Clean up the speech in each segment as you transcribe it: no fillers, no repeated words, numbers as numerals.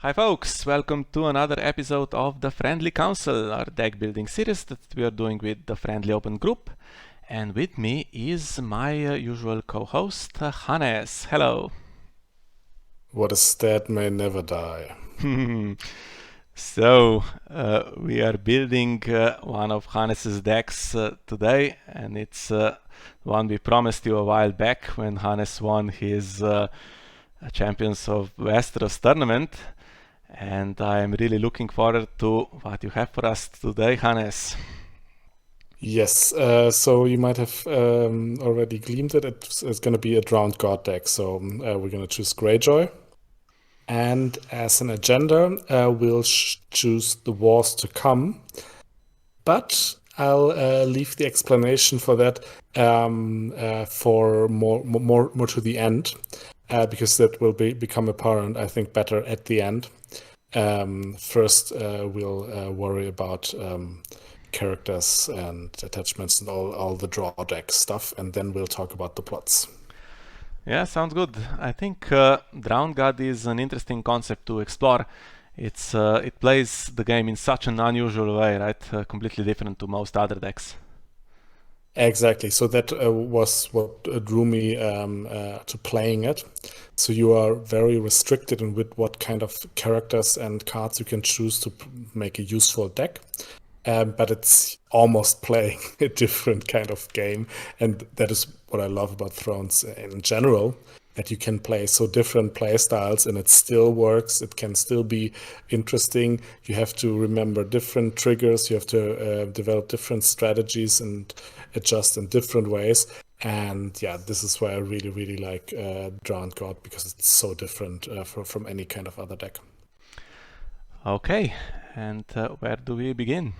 Hi folks, welcome to another episode of the Friendly Council, our deck building series that we are doing with the Friendly Open Group. And with me is my usual co-host, Hannes. Hello. What is dead may never die. So, we are building one of Hannes's decks today, and it's one we promised you a while back when Hannes won his Champions of Westeros tournament. And I'm really looking forward to what you have for us today, Hannes. Yes, so you might have already gleaned it. It's going to be a Drowned God deck. So we're going to choose Greyjoy. And as an agenda, we'll choose the wars to come. But I'll leave the explanation for that for more to the end, because that will become apparent, I think, better at the end. First, we'll worry about characters and attachments and all the draw deck stuff, and then we'll talk about the plots. Yeah, sounds good. I think Drowned God is an interesting concept to explore. It plays the game in such an unusual way, right? Completely different to most other decks. Exactly. So that was what drew me to playing it. So you are very restricted in with what kind of characters and cards you can choose to make a useful deck. But it's almost playing a different kind of game. And that is what I love about Thrones in general, that you can play so different play styles and it still works. It can still be interesting. You have to remember different triggers. You have to develop different strategies and adjust in different ways. And yeah, this is why I really, really like Drowned God, because it's so different from any kind of other deck. Okay, and where do we begin?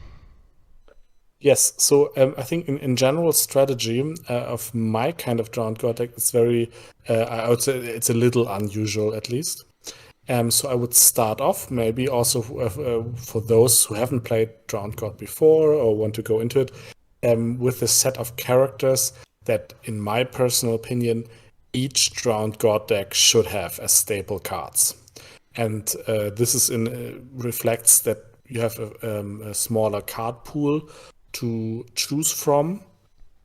Yes, so I think in general strategy of my kind of Drowned God deck, it's very, I would say it's a little unusual at least. So I would start off maybe also for those who haven't played Drowned God before or want to go into it, with a set of characters that, in my personal opinion, each Drowned God deck should have as staple cards. And this is reflects that you have a smaller card pool to choose from.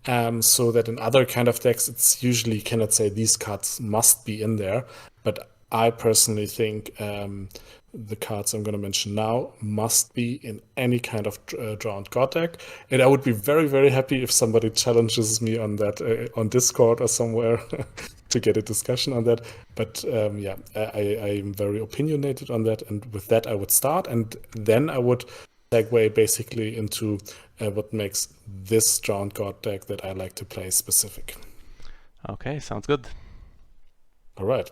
So that in other kind of decks, it's usually you cannot say these cards must be in there. But I personally think the cards I'm going to mention now must be in any kind of Drowned God deck. And I would be very, very happy if somebody challenges me on that on Discord or somewhere to get a discussion on that. But yeah, I am very opinionated on that. And with that, I would start. And then I would segue basically into what makes this Drowned God deck that I like to play specific. Okay, sounds good. All right.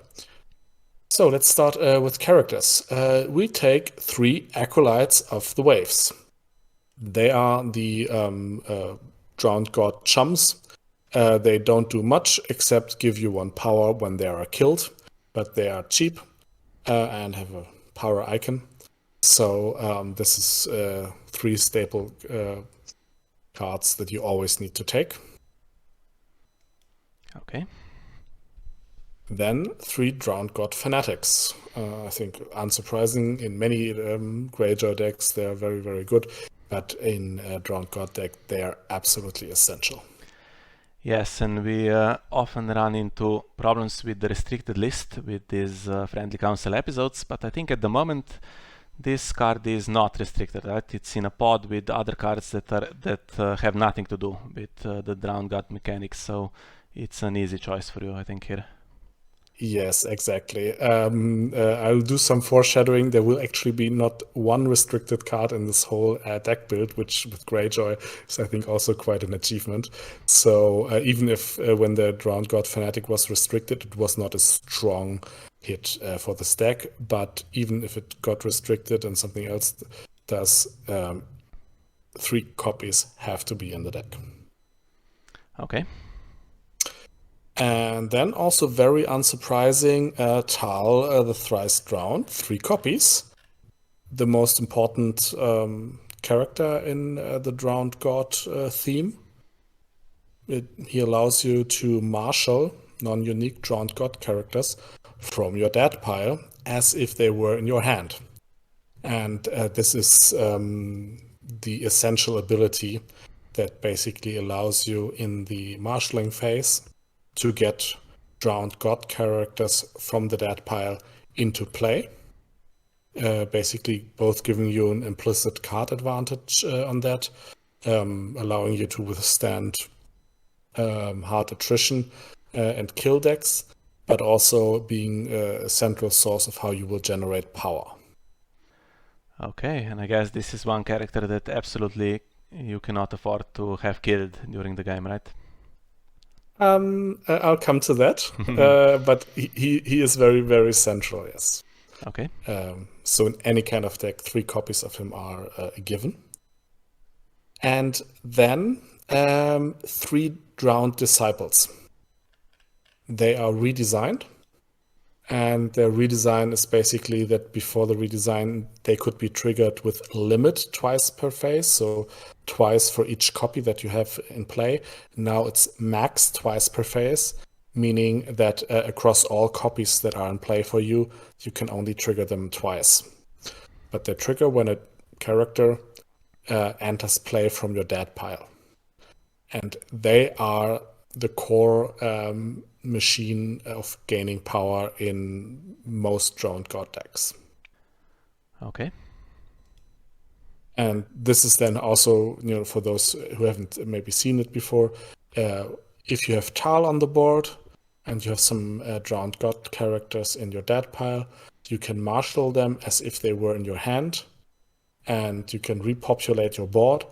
So let's start with characters. We take 3 acolytes of the waves. They are the Drowned God chums. They don't do much except give you 1 power when they are killed, but they are cheap and have a power icon. So this is 3 staple cards that you always need to take. Okay. Then 3 Drowned God Fanatics. I think unsurprising, in many Greyjoy decks they are very, very good, but in a Drowned God deck they are absolutely essential. Yes, and we often run into problems with the restricted list with these Friendly Council episodes, but I think at the moment this card is not restricted, right? It's in a pod with other cards that have nothing to do with the Drowned God mechanics, so it's an easy choice for you, I think, here. Yes, exactly. I'll do some foreshadowing. There will actually be not 1 restricted card in this whole deck build, which with Greyjoy is, I think, also quite an achievement. So even if when the Drowned God Fanatic was restricted, it was not a strong hit for the stack. But even if it got restricted and something else does, 3 copies have to be in the deck. Okay. And then also very unsurprising, Tarle the Thrice-Drowned, 3 copies. The most important character in the Drowned God theme. He allows you to marshal non-unique Drowned God characters from your dead pile as if they were in your hand. And this is the essential ability that basically allows you in the marshalling phase to get drowned god characters from the dead pile into play. Basically, both giving you an implicit card advantage on that, allowing you to withstand hard attrition and kill decks, but also being a central source of how you will generate power. Okay, and I guess this is one character that absolutely you cannot afford to have killed during the game, right? I'll come to that, but he is very, very central, yes. Okay. So in any kind of deck, 3 copies of him are a given. And then 3 drowned disciples. They are redesigned. And their redesign is basically that before the redesign, they could be triggered with limit twice per phase, so twice for each copy that you have in play. Now it's max twice per phase, meaning that across all copies that are in play for you, you can only trigger them twice. But they trigger when a character enters play from your dead pile. And they are the core machine of gaining power in most drowned god decks. Okay. And this is then also, for those who haven't maybe seen it before, if you have Tarle on the board and you have some drowned god characters in your dead pile, you can marshal them as if they were in your hand, and you can repopulate your board.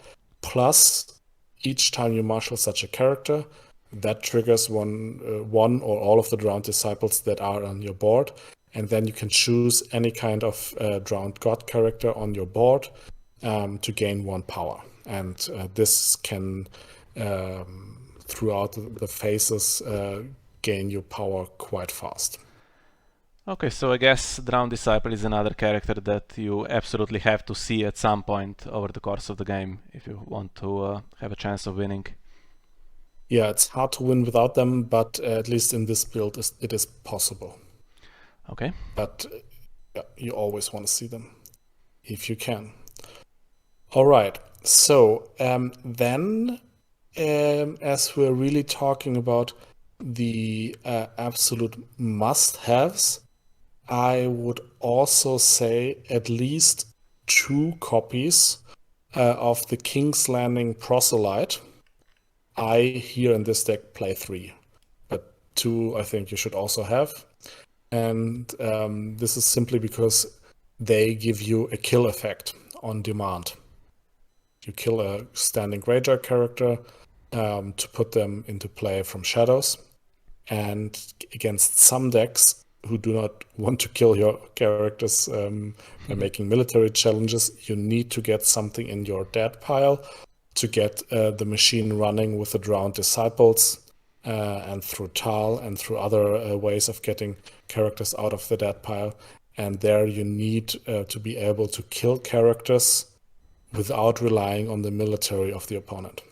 Plus, each time you marshal such a character, that triggers one or all of the drowned disciples that are on your board, and then you can choose any kind of drowned god character on your board to gain 1 power. And this can, throughout the phases, gain you power quite fast. Okay, so I guess Drowned Disciple is another character that you absolutely have to see at some point over the course of the game if you want to have a chance of winning. Yeah, it's hard to win without them, but at least in this build, it is possible. Okay. But you always want to see them if you can. All right. So then, as we're really talking about the absolute must-haves, I would also say at least 2 copies of the King's Landing Proselyte. I, here in this deck, play 3, but 2 I think you should also have. And this is simply because they give you a kill effect on demand. You kill a standing Greyjoy character to put them into play from shadows. And against some decks who do not want to kill your characters by making military challenges, you need to get something in your dead pile to get the machine running with the drowned disciples and through Tarle and through other ways of getting characters out of the dead pile. And there you need to be able to kill characters without relying on the military of the opponent.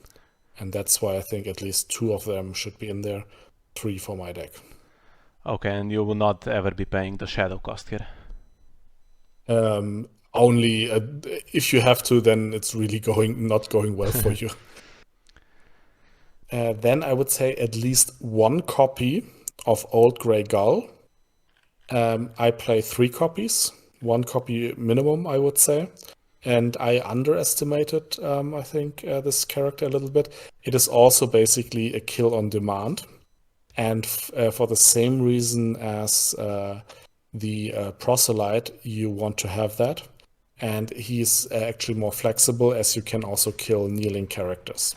And that's why I think at least 2 of them should be in there, 3 for my deck. Okay, and you will not ever be paying the shadow cost here. Only if you have to, then it's really not going well for you. Then I would say at least 1 copy of Old Grey Gull. I play 3 copies, 1 copy minimum, I would say. And I underestimated, I think, this character a little bit. It is also basically a kill on demand. And for the same reason as the Proselyte, you want to have that. And he's actually more flexible, as you can also kill kneeling characters.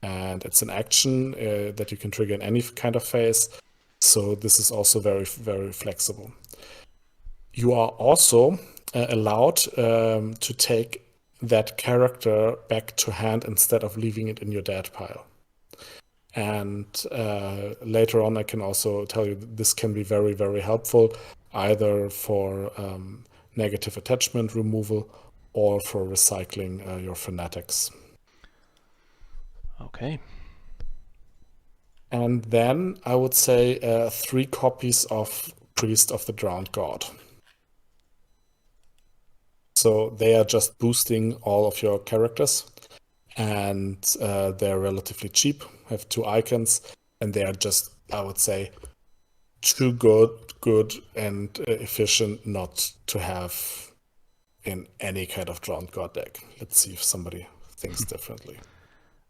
And it's an action that you can trigger in any kind of phase. So this is also very, very flexible. You are also allowed to take that character back to hand instead of leaving it in your dead pile. And later on, I can also tell you this can be very, very helpful, either for negative attachment removal or for recycling your fanatics. Okay. And then I would say 3 copies of Priest of the Drowned God. So they are just boosting all of your characters, and they're relatively cheap, have 2 icons, and they are just, I would say, too good and efficient not to have in any kind of Drowned God deck. Let's see if somebody thinks differently.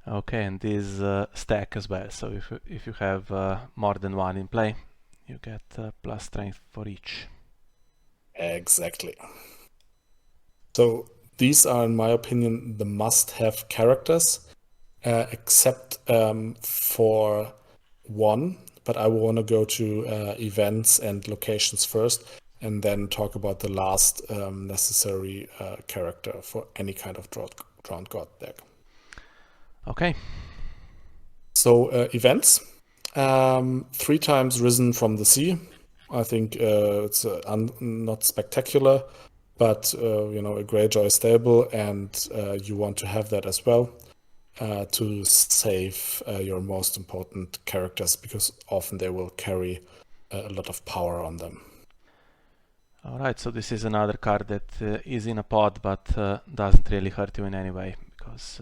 Okay, and these stack as well. So if you have more than one in play, you get plus strength for each. Exactly. So these are, in my opinion, the must-have characters, except for one. But I want to go to events and locations first, and then talk about the last necessary character for any kind of Drowned God deck. Okay. So events, 3 times Risen from the Sea. I think it's not spectacular, but a Greyjoy stable, and you want to have that as well to save your most important characters, because often they will carry a lot of power on them. Alright, so this is another card that is in a pod, but doesn't really hurt you in any way, because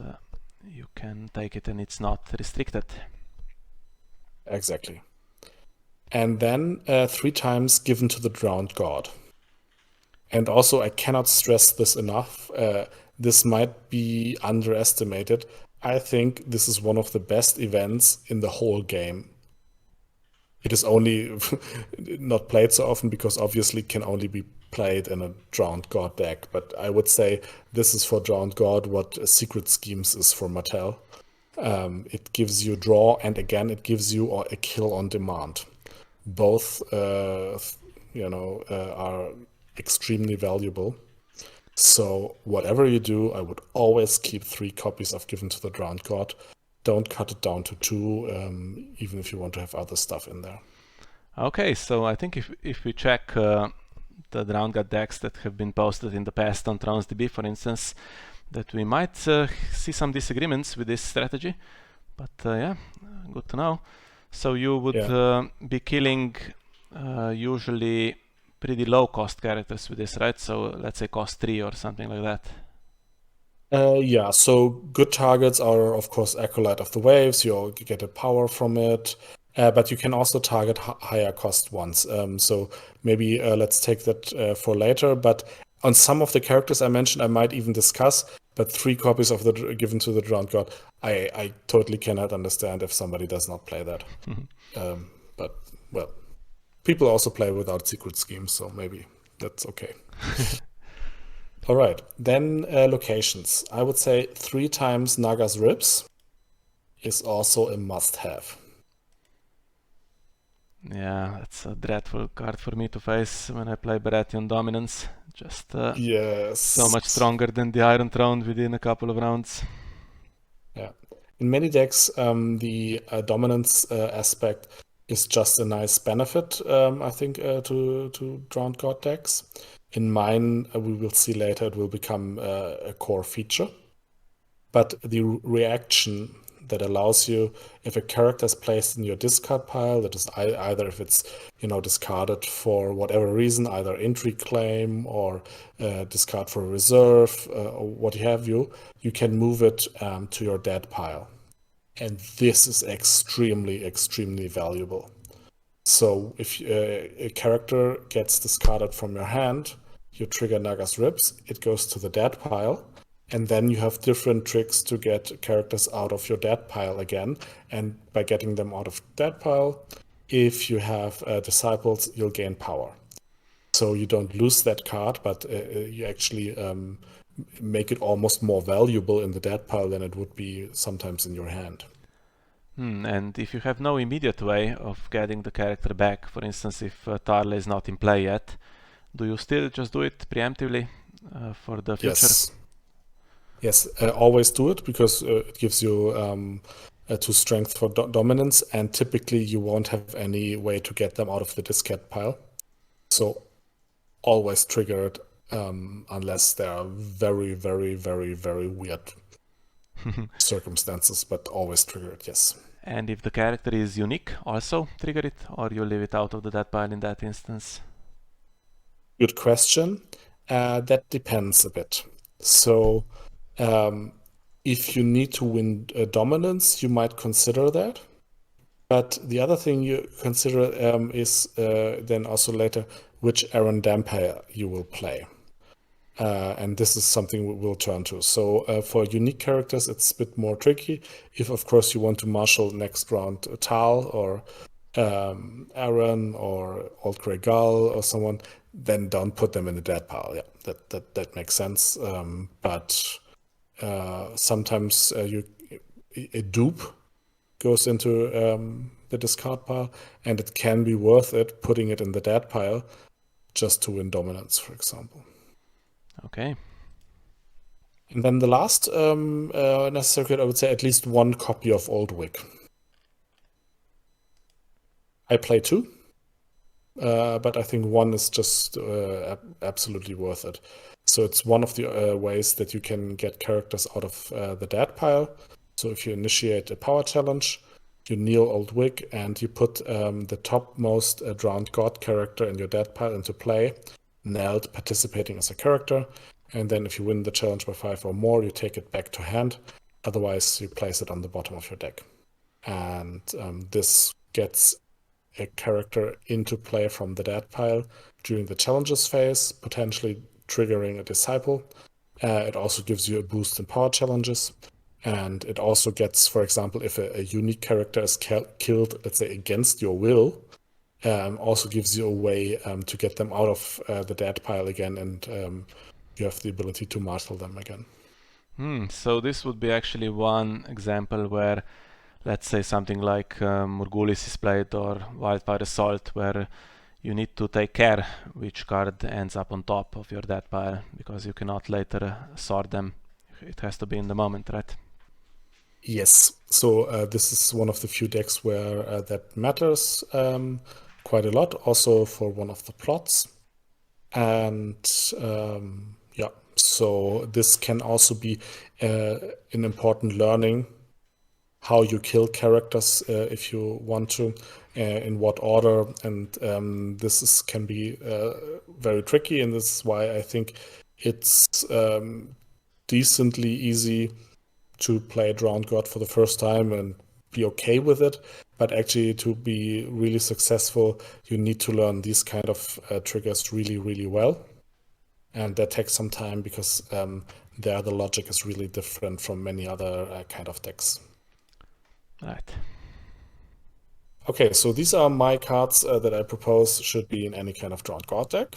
you can take it and it's not restricted. Exactly. And then 3 times given to the Drowned God. And also, I cannot stress this enough. This might be underestimated. I think this is one of the best events in the whole game. It is only not played so often because obviously it can only be played in a Drowned God deck. But I would say this is for Drowned God what Secret Schemes is for Mattel. It gives you draw, and again, it gives you a kill on demand. Both, are extremely valuable. So whatever you do, I would always keep 3 copies of Given to the Drowned God. Don't cut it down to 2, even if you want to have other stuff in there. Okay, so I think if we check the Drowned God decks that have been posted in the past on ThronsDB, for instance, that we might see some disagreements with this strategy. But yeah, good to know. So you would be killing usually pretty low cost characters with this, right? So let's say cost 3 or something like that. Yeah, so good targets are, of course, Acolyte of the Waves. You get a power from it. But you can also target higher cost ones. So maybe let's take that for later. But on some of the characters I mentioned, I might even discuss. But 3 copies of the Given to the Drowned God, I totally cannot understand if somebody does not play that. But, well, people also play without secret schemes, so maybe that's okay. All right, then locations. I would say 3 times Naga's Ribs is also a must-have. Yeah, that's a dreadful card for me to face when I play Baratheon Dominance. Just Yes. so much stronger than the Iron Throne within a couple of rounds. Yeah. In many decks, the dominance aspect is just a nice benefit, I think, to Drowned God decks. In mine, we will see later, it will become a core feature. But the reaction that allows you, if a character is placed in your discard pile, that is either if it's discarded for whatever reason, either intrigue claim or discard for reserve or what have you can move it to your dead pile. And this is extremely, extremely valuable. So if a character gets discarded from your hand, you trigger Naga's Ribs, it goes to the dead pile, and then you have different tricks to get characters out of your dead pile again. And by getting them out of dead pile, if you have disciples, you'll gain power. So you don't lose that card, but you actually make it almost more valuable in the dead pile than it would be sometimes in your hand. And if you have no immediate way of getting the character back, for instance, if Tarle is not in play yet, do you still just do it preemptively for the future? Yes, always do it, because it gives you 2 strength for dominance, and typically you won't have any way to get them out of the discard pile. So always trigger it unless there are very, very, very, very weird circumstances, but always trigger it, yes. And if the character is unique, also trigger it, or you leave it out of the dead pile in that instance? Good question. That depends a bit. So if you need to win dominance, you might consider that. But the other thing you consider is then also later which Aaron Dampire you will play. And this is something we'll turn to. So for unique characters, it's a bit more tricky. If, of course, you want to marshal next round Tal or Aaron or Old Grey Gull or someone, then don't put them in the dead pile. Yeah, that makes sense. But sometimes a dupe goes into the discard pile, and it can be worth it putting it in the dead pile just to win dominance, for example. Okay. And then the last necessary card, I would say at least one copy of Old Wick. I play two, but I think one is just absolutely worth it. So it's one of the ways that you can get characters out of the dead pile. So if you initiate a power challenge, you kneel Old Wick and you put the topmost drowned god character in your dead pile into play, knelt participating as a character. And then if you win the challenge by 5 or more, you take it back to hand. Otherwise, you place it on the bottom of your deck. And this gets a character into play from the dead pile during the challenges phase, potentially triggering a disciple. It also gives you a boost in power challenges. And it also gets, for example, if a unique character is killed, let's say, against your will, also gives you a way to get them out of the dead pile again, and you have the ability to marshal them again. So this would be actually one example where, let's say, something like Morgulis is played or Wildfire Assault, where you need to take care which card ends up on top of your dead pile, because you cannot later sort them. It has to be in the moment, right? Yes. So this is one of the few decks where that matters quite a lot, also for one of the plots. And yeah, so this can also be an important learning how you kill characters if you want to, in what order, and this can be very tricky, and this is why I think it's decently easy to play Drowned God for the first time and be okay with it. But actually, to be really successful, you need to learn these kind of triggers really, really well. And that takes some time because there the logic is really different from many other kind of decks. Right. Okay, so these are my cards that I propose should be in any kind of Drowned God deck.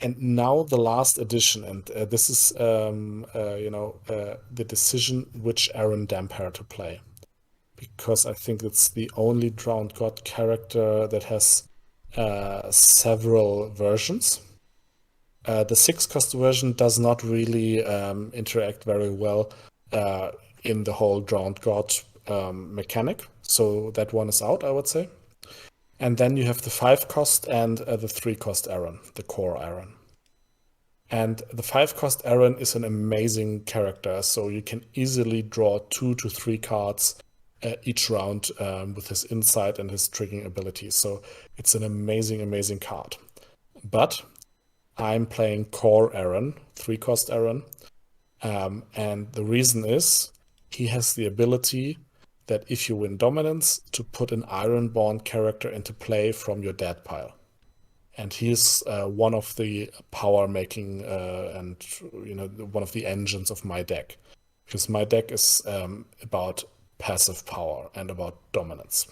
And now the last addition, and this is, the decision which Aaron Dampire to play. Because I think it's the only Drowned God character that has several versions. The 6-cost version does not really interact very well in the whole Drowned God mechanic. So that one is out, I would say. And then you have the 5-cost and the 3-cost Aaron, the core Aaron. And the 5-cost Aaron is an amazing character, so you can easily draw 2 to 3 cards each round with his insight and his triggering abilities. So it's an amazing, amazing card. But I'm playing core Aaron, 3-cost Aaron, and the reason is he has the ability that if you win dominance, to put an Ironborn character into play from your dead pile. And he's one of the power making and one of the engines of my deck, because my deck is about passive power and about dominance.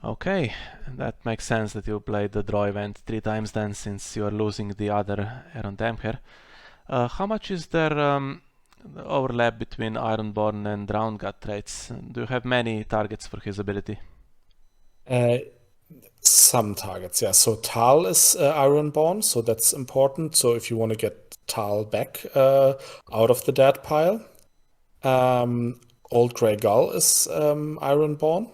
Okay, that makes sense that you played the draw event 3 times then, since you are losing the other Aaron Dampire. How much is there overlap between Ironborn and Drowned God traits? Do you have many targets for his ability? Some targets, yeah. So Tal is Ironborn, so that's important. So if you want to get Tal back out of the dead pile, Old Grey Gull is Ironborn,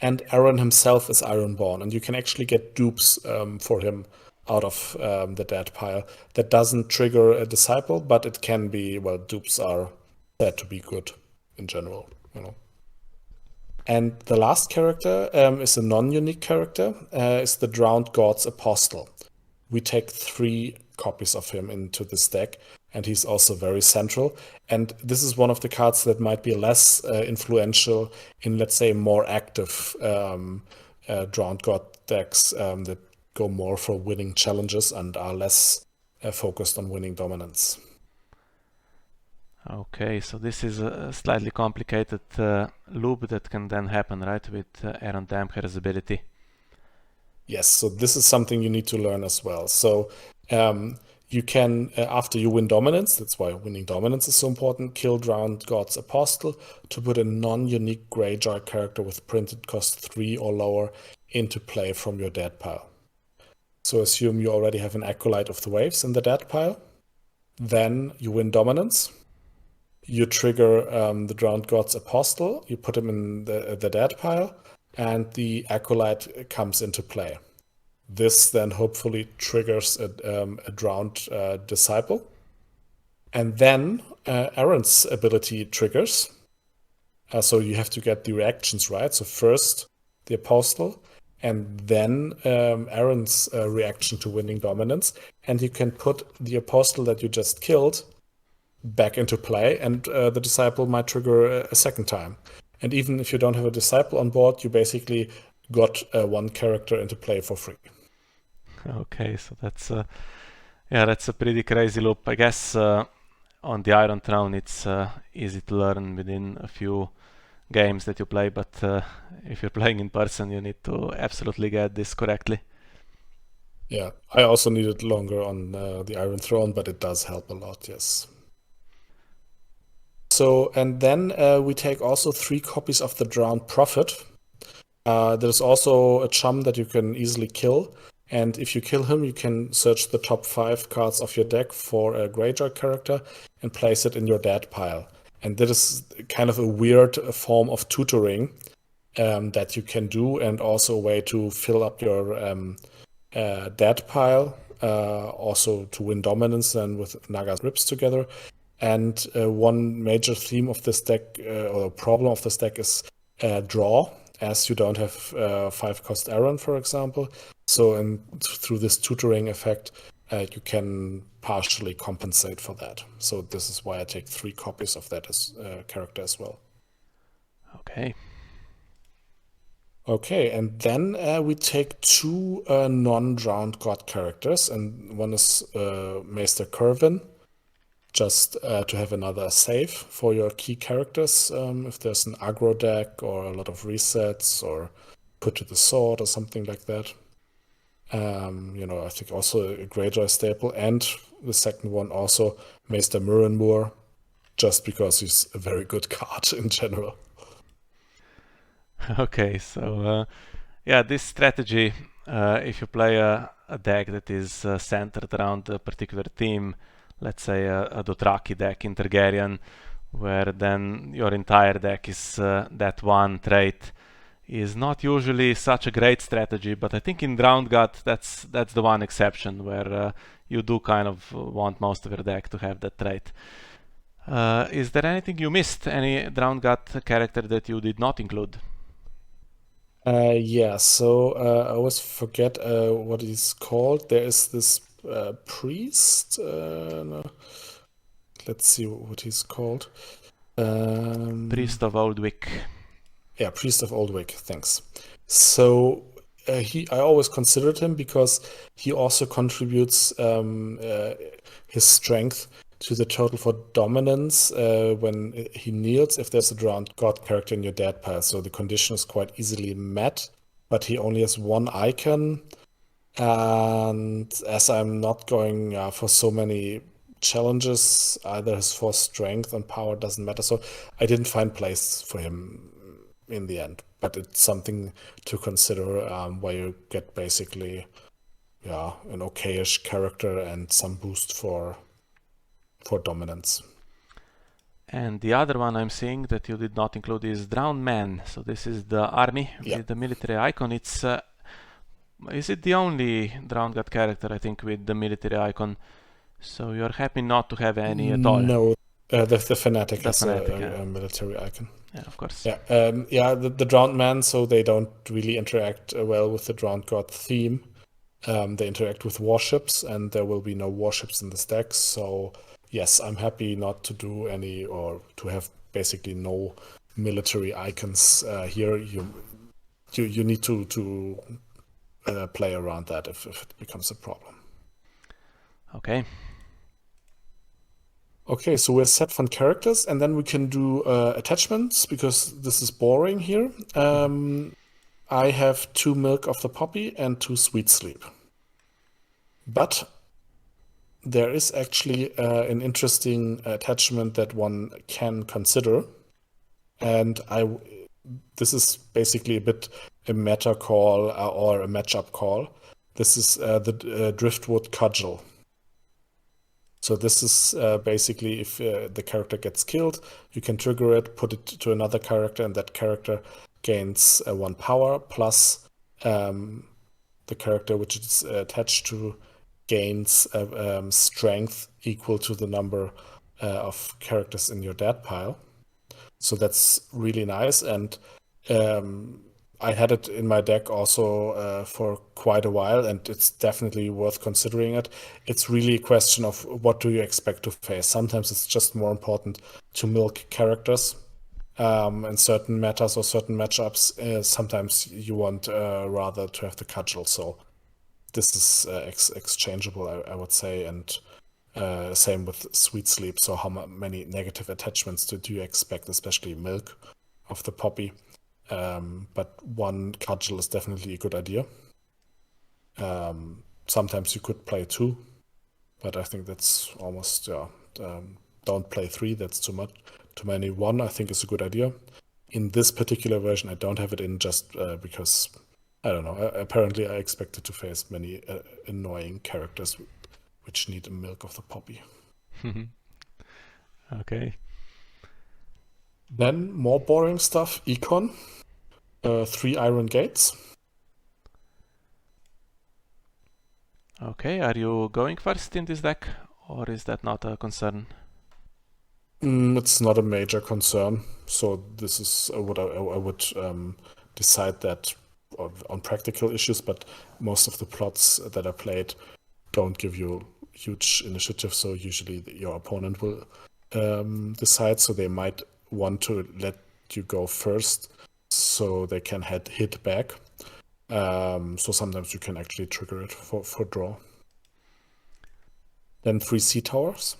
and Aaron himself is Ironborn, and you can actually get dupes for him out of the dead pile. That doesn't trigger a disciple, but it can be, well, dupes are said to be good in general, And the last character is a non-unique character, is the Drowned God's Apostle, we take 3 copies of him into this deck, and he's also very central. And this is one of the cards that might be less influential in, let's say, more active Drowned God decks that go more for winning challenges and are less focused on winning dominance. Okay, so this is a slightly complicated loop that can then happen, right, with Aaron Dampker's ability. Yes, so this is something you need to learn as well. So you can, after you win dominance, that's why winning dominance is so important, kill Drowned God's Apostle to put a non-unique Greyjoy character with printed cost 3 or lower into play from your dead pile. So assume you already have an Acolyte of the Waves in the dead pile. Then you win dominance. You trigger the Drowned God's Apostle. You put him in the dead pile, and the Acolyte comes into play. This then hopefully triggers a Drowned Disciple. And then Aaron's ability triggers. So you have to get the reactions right. So first the Apostle, and then Aaron's reaction to winning dominance. And you can put the Apostle that you just killed back into play, and the Disciple might trigger a second time. And even if you don't have a Disciple on board, you basically got one character into play for free. Okay, so that's a pretty crazy loop. I guess on the Iron Throne it's easy to learn within a few games that you play, but if you're playing in person, you need to absolutely get this correctly. Yeah, I also needed longer on the Iron Throne, but it does help a lot, yes. So, and then we take also 3 copies of the Drowned Prophet. There's also a chum that you can easily kill. And if you kill him, you can search the top 5 cards of your deck for a Greyjoy character and place it in your dead pile. And that is kind of a weird form of tutoring that you can do, and also a way to fill up your dead pile, also to win dominance and with Naga's Rips together. And one major theme of this deck, or problem of this deck, is draw, as you don't have 5-cost Aaron, for example. So through this tutoring effect, you can partially compensate for that. So this is why I take 3 copies of that as character as well. Okay. Okay, and then we take 2 non-Drowned God characters, and one is Maester Curvin, just to have another save for your key characters if there's an aggro deck or a lot of resets, or put to the sword or something like that. I think also a Greyjoy staple, and the second one also Maester Murenmoor, just because he's a very good card in general. Okay, so this strategy, if you play a deck that is centered around a particular theme, let's say a Dothraki deck in Targaryen, where then your entire deck is that one trait, is not usually such a great strategy. But I think in Drowned God, that's the one exception where you do kind of want most of your deck to have that trait. Is there anything you missed? Any Drowned God character that you did not include? Yeah, so I always forget what he's called. There is this priest. No. Let's see what he's called. Priest of Oldwick. Yeah, Priest of Oldwick, thanks. So I always considered him because he also contributes his strength to the total for dominance when he kneels, if there's a Drowned God character in your dead pile. So the condition is quite easily met, but he only has 1 icon. And as I'm not going for so many challenges, either his force strength and power doesn't matter. So I didn't find place for him in the end, but it's something to consider where you get basically an okayish character and some boost for dominance. And the other one I'm seeing that you did not include is Drowned Man. So this is the army with the military icon. It's is it the only Drowned God character, I think, with the military icon? So you're happy not to have any at all? No, the Fanatic The has Fanatic, a military icon. Yeah, of course. Yeah, the Drowned Man, so they don't really interact well with the Drowned God theme. They interact with warships, and there will be no warships in this deck. So yes, I'm happy not to do any, or to have basically no military icons here. You need to play around that if it becomes a problem. Okay. Okay, so we're set for characters, and then we can do attachments, because this is boring here. I have 2 Milk of the Poppy and 2 Sweet Sleep. But there is actually an interesting attachment that one can consider. And this is basically a bit a meta call or a matchup call. This is the Driftwood Cudgel. So this is basically if the character gets killed, you can trigger it, put it to another character, and that character gains 1 power, plus the character which it's attached to gains strength equal to the number of characters in your dead pile. So that's really nice, and I had it in my deck also for quite a while, and it's definitely worth considering it. It's really a question of what do you expect to face. Sometimes it's just more important to milk characters in certain metas or certain matchups. Sometimes you want rather to have the cudgel. So this is exchangeable, I would say, and same with Sweet Sleep. So how many negative attachments do you expect, especially Milk of the Poppy? But 1 cudgel is definitely a good idea. Sometimes you could play 2, but I think that's almost, don't play 3, that's too much. Too many. 1, I think, is a good idea. In this particular version, I don't have it in just because, I don't know, apparently I expected to face many annoying characters which need a Milk of the Poppy. Okay. Then more boring stuff, Econ. 3 Iron Gates. Okay, are you going first in this deck, or is that not a concern? It's not a major concern. So this is what I would decide that on practical issues, but most of the plots that are played don't give you huge initiative, so usually your opponent will decide. So they might want to let you go first so they can hit back. So sometimes you can actually trigger it for draw. Then 3 Sea Towers.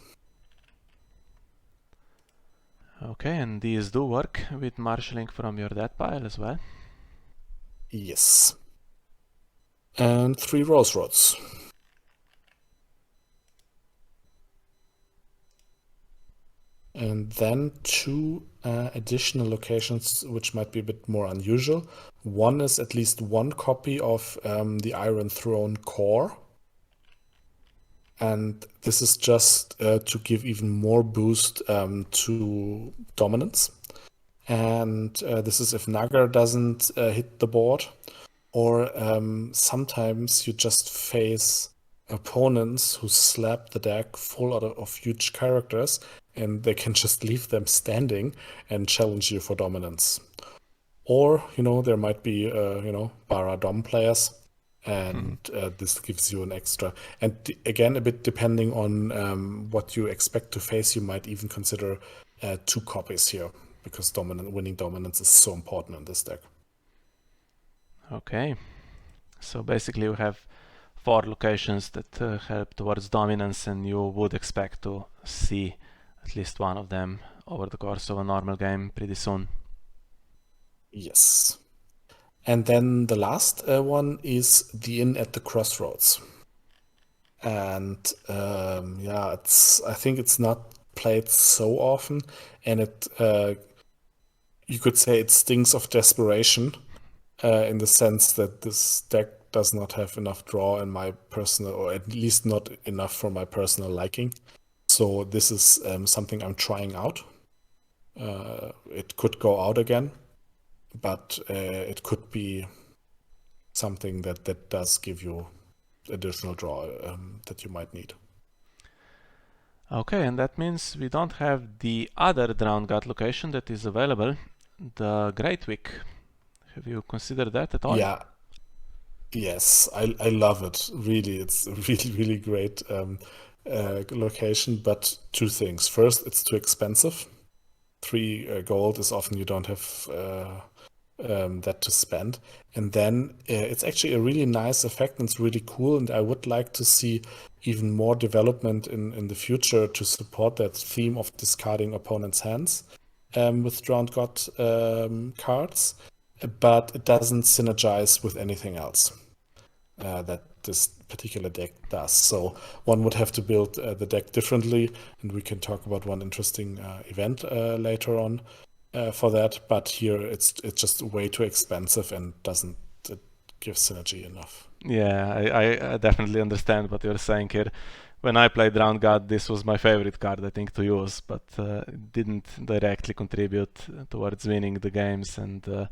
Okay, and these do work with marshalling from your dead pile as well? Yes. And 3 Rose Rods. And then 2 additional locations which might be a bit more unusual. One is at least 1 copy of the Iron Throne core. And this is just to give even more boost to dominance. And this is if Nagar doesn't hit the board, or sometimes you just face opponents who slap the deck full of huge characters, and they can just leave them standing and challenge you for dominance. Or, there might be, Bara-Dom players, and this gives you an extra. And again, a bit depending on what you expect to face, you might even consider 2 copies here, because winning dominance is so important in this deck. Okay, so basically you have 4 locations that help towards dominance, and you would expect to see at least one of them over the course of a normal game pretty soon. Yes. And then the last one is the Inn at the Crossroads. And I think it's not played so often, and you could say it stinks of desperation in the sense that this deck does not have enough draw in my personal, or at least not enough for my personal liking. So this is something I'm trying out. It could go out again, but it could be something that does give you additional draw that you might need. Okay, and that means we don't have the other Drowned God location that is available, the Great Wick. Have you considered that at all? Yeah, Yes, I love it. Really, it's a really, really great location. But two things. First, it's too expensive. 3 gold is often you don't have that to spend. And then it's actually a really nice effect and it's really cool. And I would like to see even more development in the future to support that theme of discarding opponents' hands with Drowned God cards. But it doesn't synergize with anything else that this particular deck does. So one would have to build the deck differently, and we can talk about one interesting event later on for that. But here it's just way too expensive and doesn't give synergy enough. Yeah, I definitely understand what you're saying here. When I played Drowned God, this was my favorite card, I think, to use, but it didn't directly contribute towards winning the games. And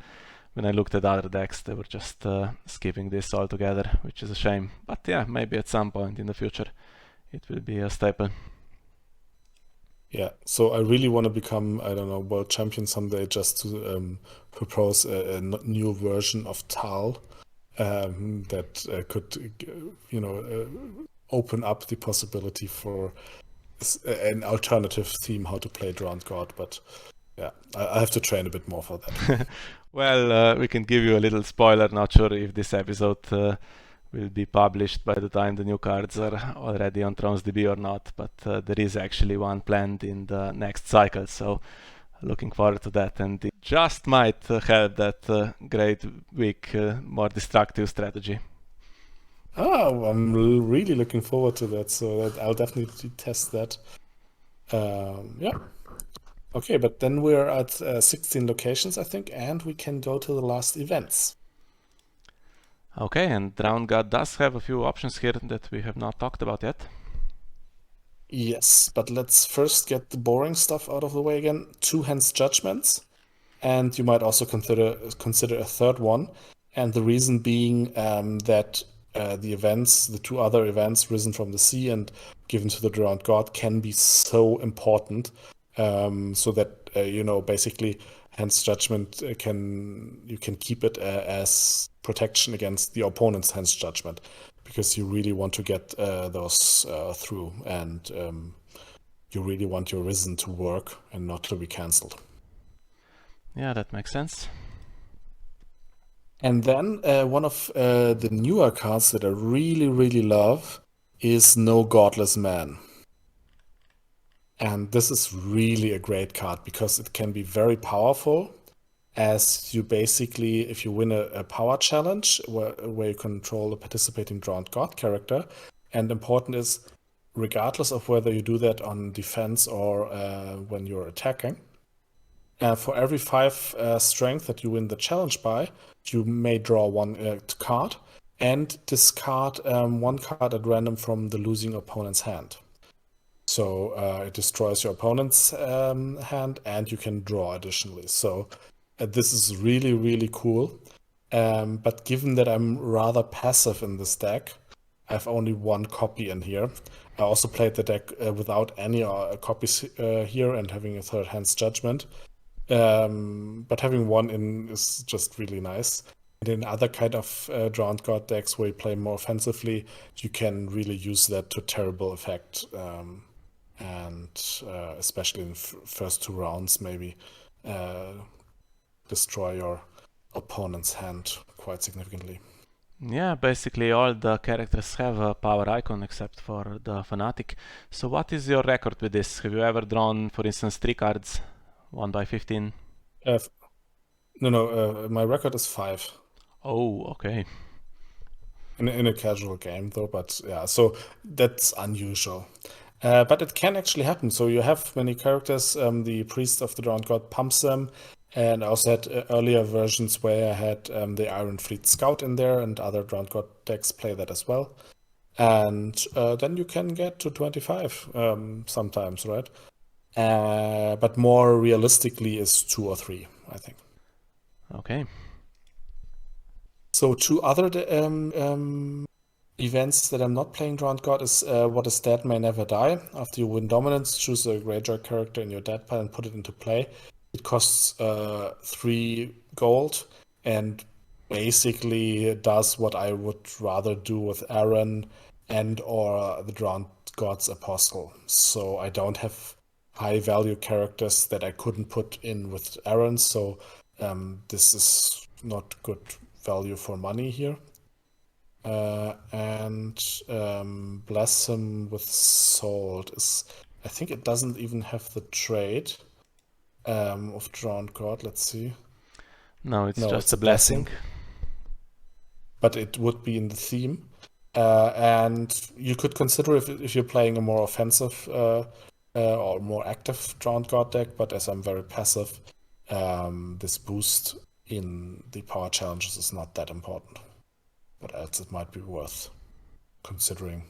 when I looked at other decks, they were just skipping this altogether, which is a shame. But yeah, maybe at some point in the future it will be a staple. Yeah, so I really want to become, I don't know, world champion someday just to propose a new version of Tarle that could, open up the possibility for an alternative theme how to play Drowned God. But yeah, I have to train a bit more for that. Well, we can give you a little spoiler. Not sure if this episode will be published by the time the new cards are already on ThronsDB or not, but there is actually one planned in the next cycle, so looking forward to that. And it just might help that great, weak, more destructive strategy. Oh, I'm really looking forward to that. So that I'll definitely test that. Yeah. Okay, but then we're at 16 locations, I think, and we can go to the last events. Okay, and Drowned God does have a few options here that we have not talked about yet. Yes, but let's first get the boring stuff out of the way again. 2 Hands Judgments, and you might also consider a third one. And the reason being that the 2 other events, Risen from the Sea and Given to the Drowned God, can be so important. So that basically Hands Judgment you can keep it as protection against the opponent's Hands Judgment, because you really want to get those through, and you really want your Risen to work and not to be cancelled. Yeah, that makes sense. And then one of the newer cards that I really, really love is No Godless Man. And this is really a great card because it can be very powerful, as you basically, if you win a power challenge where you control a participating Drowned God character, and important is, regardless of whether you do that on defense or when you're attacking, for every 5 strength that you win the challenge by, you may draw 1 card and discard 1 card at random from the losing opponent's hand. So it destroys your opponent's hand, and you can draw additionally. So this is really, really cool. But given that I'm rather passive in this deck, I have only 1 copy in here. I also played the deck without any copies here and having a third Hand's Judgment. But having 1 in is just really nice. And in other kind of Drowned God decks where you play more offensively, you can really use that to terrible effect. And especially in the first 2 rounds, maybe destroy your opponent's hand quite significantly. Yeah, basically all the characters have a power icon except for the Fanatic. So what is your record with this? Have you ever drawn, for instance, 3 cards, 1/15? No, my record is 5. Oh, okay. In a casual game, though, but yeah, so that's unusual. But it can actually happen. So you have many characters. The Priest of the Drowned God pumps them. And I also had earlier versions where I had the Iron Fleet Scout in there, and other Drowned God decks play that as well. And then you can get to 25 sometimes, right? But more realistically is 2 or 3, I think. Okay. So 2 other events that I'm not playing Drowned God is What is Dead May Never Die. After you win Dominance, choose a Greyjoy character in your dead pile and put it into play. It costs 3 gold, and basically does what I would rather do with Aaron and or the Drowned God's Apostle. So I don't have high value characters that I couldn't put in with Aaron, so this is not good value for money here. And Bless Him with Salt is, I think it doesn't even have the trait of Drowned God. Let's see. No, it's No, just it's a a blessing. blessing. But it would be in the theme. And you could consider if you're playing a more offensive or more active Drowned God deck, but as I'm very passive, this boost in the power challenges is not that important. But else it might be worth considering.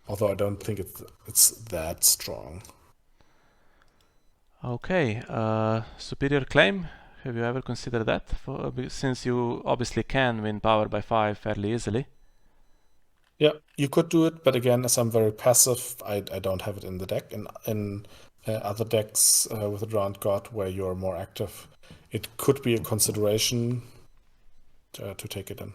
Although I don't think it's that strong. Okay, superior claim. Have you ever considered that? Since you obviously can win power by 5 fairly easily. Yeah, you could do it, but again, as I'm very passive, I don't have it in the deck. In other decks with a Drowned God where you're more active, it could be a consideration to take it in.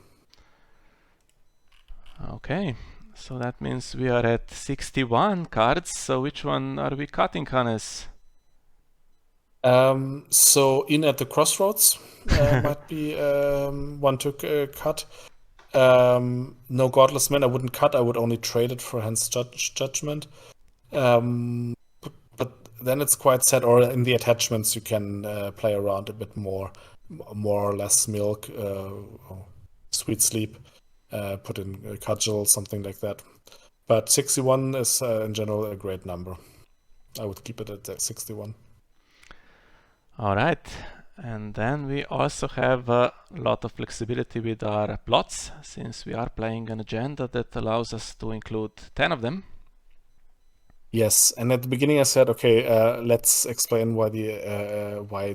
Okay, so that means we are at 61 cards. So which one are we cutting, Hannes? So in at the crossroads might be one to cut. No Godless Man I wouldn't cut. I would only trade it for Hans Judgment. But then it's quite sad. Or in the attachments you can play around a bit more or less milk, sweet sleep, put in a cudgel, something like that. But 61 is in general a great number. I would keep it at 61. All right, and then we also have a lot of flexibility with our plots, since we are playing an agenda that allows us to include 10 of them. Yes, and at the beginning I said, okay, let's explain why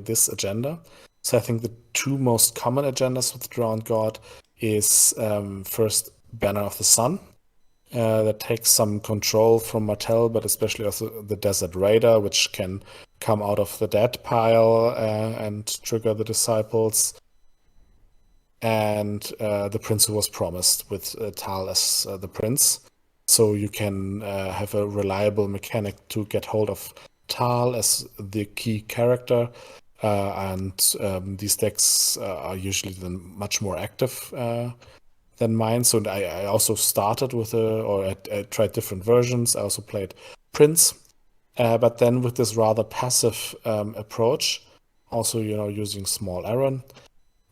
this agenda. So I think the two most common agendas with Drowned God is first Banner of the Sun, that takes some control from Martell, but especially also the Desert Raider, which can come out of the dead pile and trigger the Disciples. And the Prince Who Was Promised with Tal as the Prince. So you can have a reliable mechanic to get hold of Tal as the key character. And these decks are usually then much more active than mine. So I also started with I tried different versions. I also played Prince. But then with this rather passive approach, also, using small Aaron,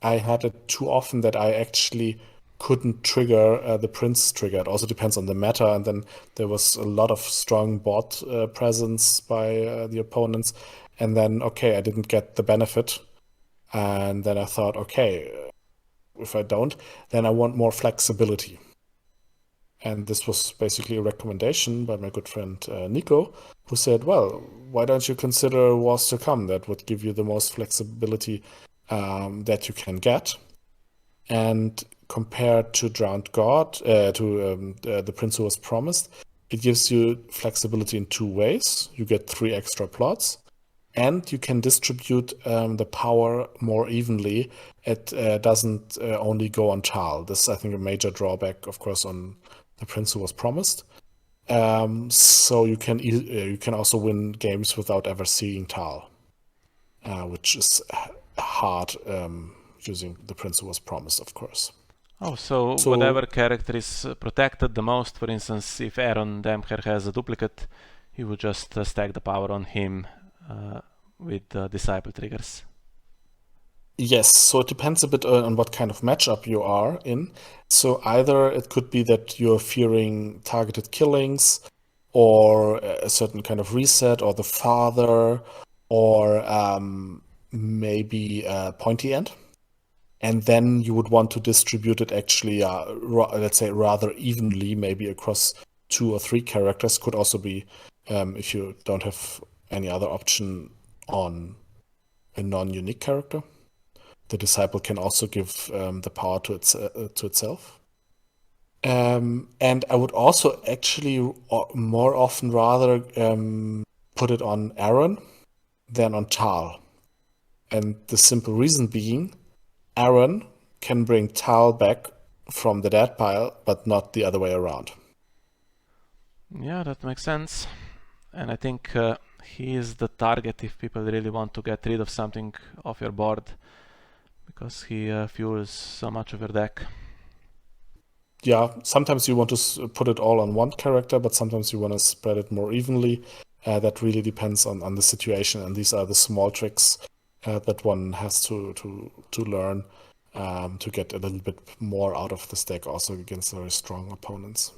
I had it too often that I actually couldn't trigger the Prince trigger. It also depends on the meta, and then there was a lot of strong bot presence by the opponents, and then I didn't get the benefit, and then I thought, okay, if I don't, then I want more flexibility. And this was basically a recommendation by my good friend Nico, who said, well, why don't you consider Wars to Come? That would give you the most flexibility that you can get. And compared to Drowned God, to the Prince Who Was Promised, it gives you flexibility in two ways. You get 3 extra plots, and you can distribute the power more evenly. It doesn't only go on Tal. This is, I think, a major drawback, of course, on the Prince Who Was Promised. So you can also win games without ever seeing Tal, which is hard using the Prince Who Was Promised, of course. Oh, so whatever character is protected the most, for instance, if Aaron Demker has a duplicate, he would just stack the power on him with Disciple triggers. Yes, so it depends a bit on what kind of matchup you are in. So either it could be that you're fearing targeted killings, or a certain kind of reset, or the father, or maybe a pointy end. And then you would want to distribute it actually, let's say, rather evenly, maybe across 2 or 3 characters. Could also be, if you don't have any other option, on a non-unique character. The Disciple can also give the power to itself. And I would also actually more often rather put it on Aaron than on Tal. And the simple reason being, Aaron can bring Tal back from the dead pile, but not the other way around. Yeah, that makes sense. And I think he is the target if people really want to get rid of something off your board, because he fuels so much of your deck. Yeah, sometimes you want to put it all on one character, but sometimes you want to spread it more evenly. That really depends on the situation, and these are the small tricks that one has to learn to get a little bit more out of this deck, also against very strong opponents.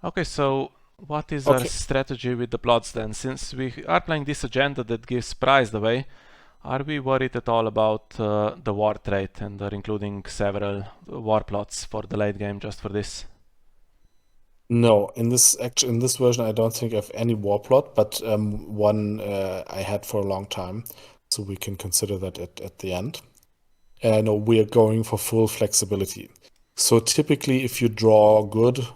Okay, so what is our Okay. strategy with the plots then? Since we are playing this agenda that gives prize away, are we worried at all about the war trait and are including several war plots for the late game just for this? No, in this version, I don't think I have any war plot, but one I had for a long time, so we can consider that at the end. No, we are going for full flexibility. So typically, if you draw good,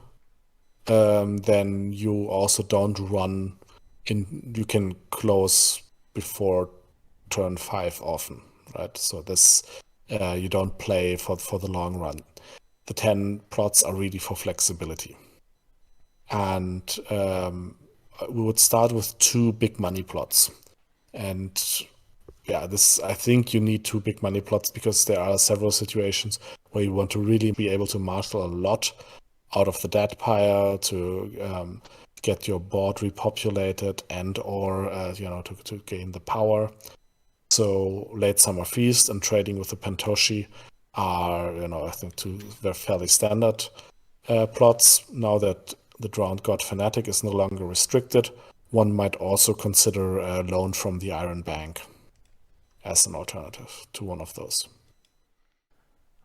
then you also don't run in. You can close before turn 5 often, right? So this you don't play for the long run. The 10 plots are really for flexibility. And we would start with 2 big money plots. And yeah, I think you need 2 big money plots because there are several situations where you want to really be able to marshal a lot out of the dead pile to get your board repopulated and or to gain the power. So late summer feast and trading with the Pentoshi are I think 2 very fairly standard plots. Now that the Drowned God Fanatic is no longer restricted, one might also consider a loan from the Iron Bank as an alternative to one of those.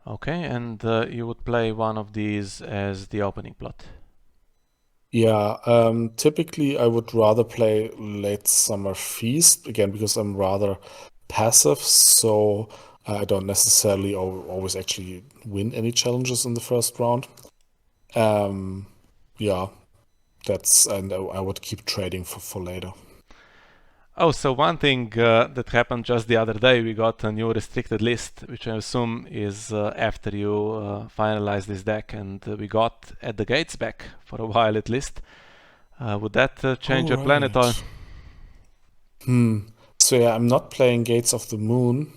Okay, and you would play one of these as the opening plot. Yeah, typically I would rather play Late Summer Feast, again, because I'm rather passive, so I don't necessarily always actually win any challenges in the first round. Yeah, and I would keep trading for later. Oh, so one thing that happened just the other day, we got a new restricted list, which I assume is after you finalize this deck, and we got At the Gates back for a while at least. Would that change your plan at all? So yeah, I'm not playing Gates of the Moon.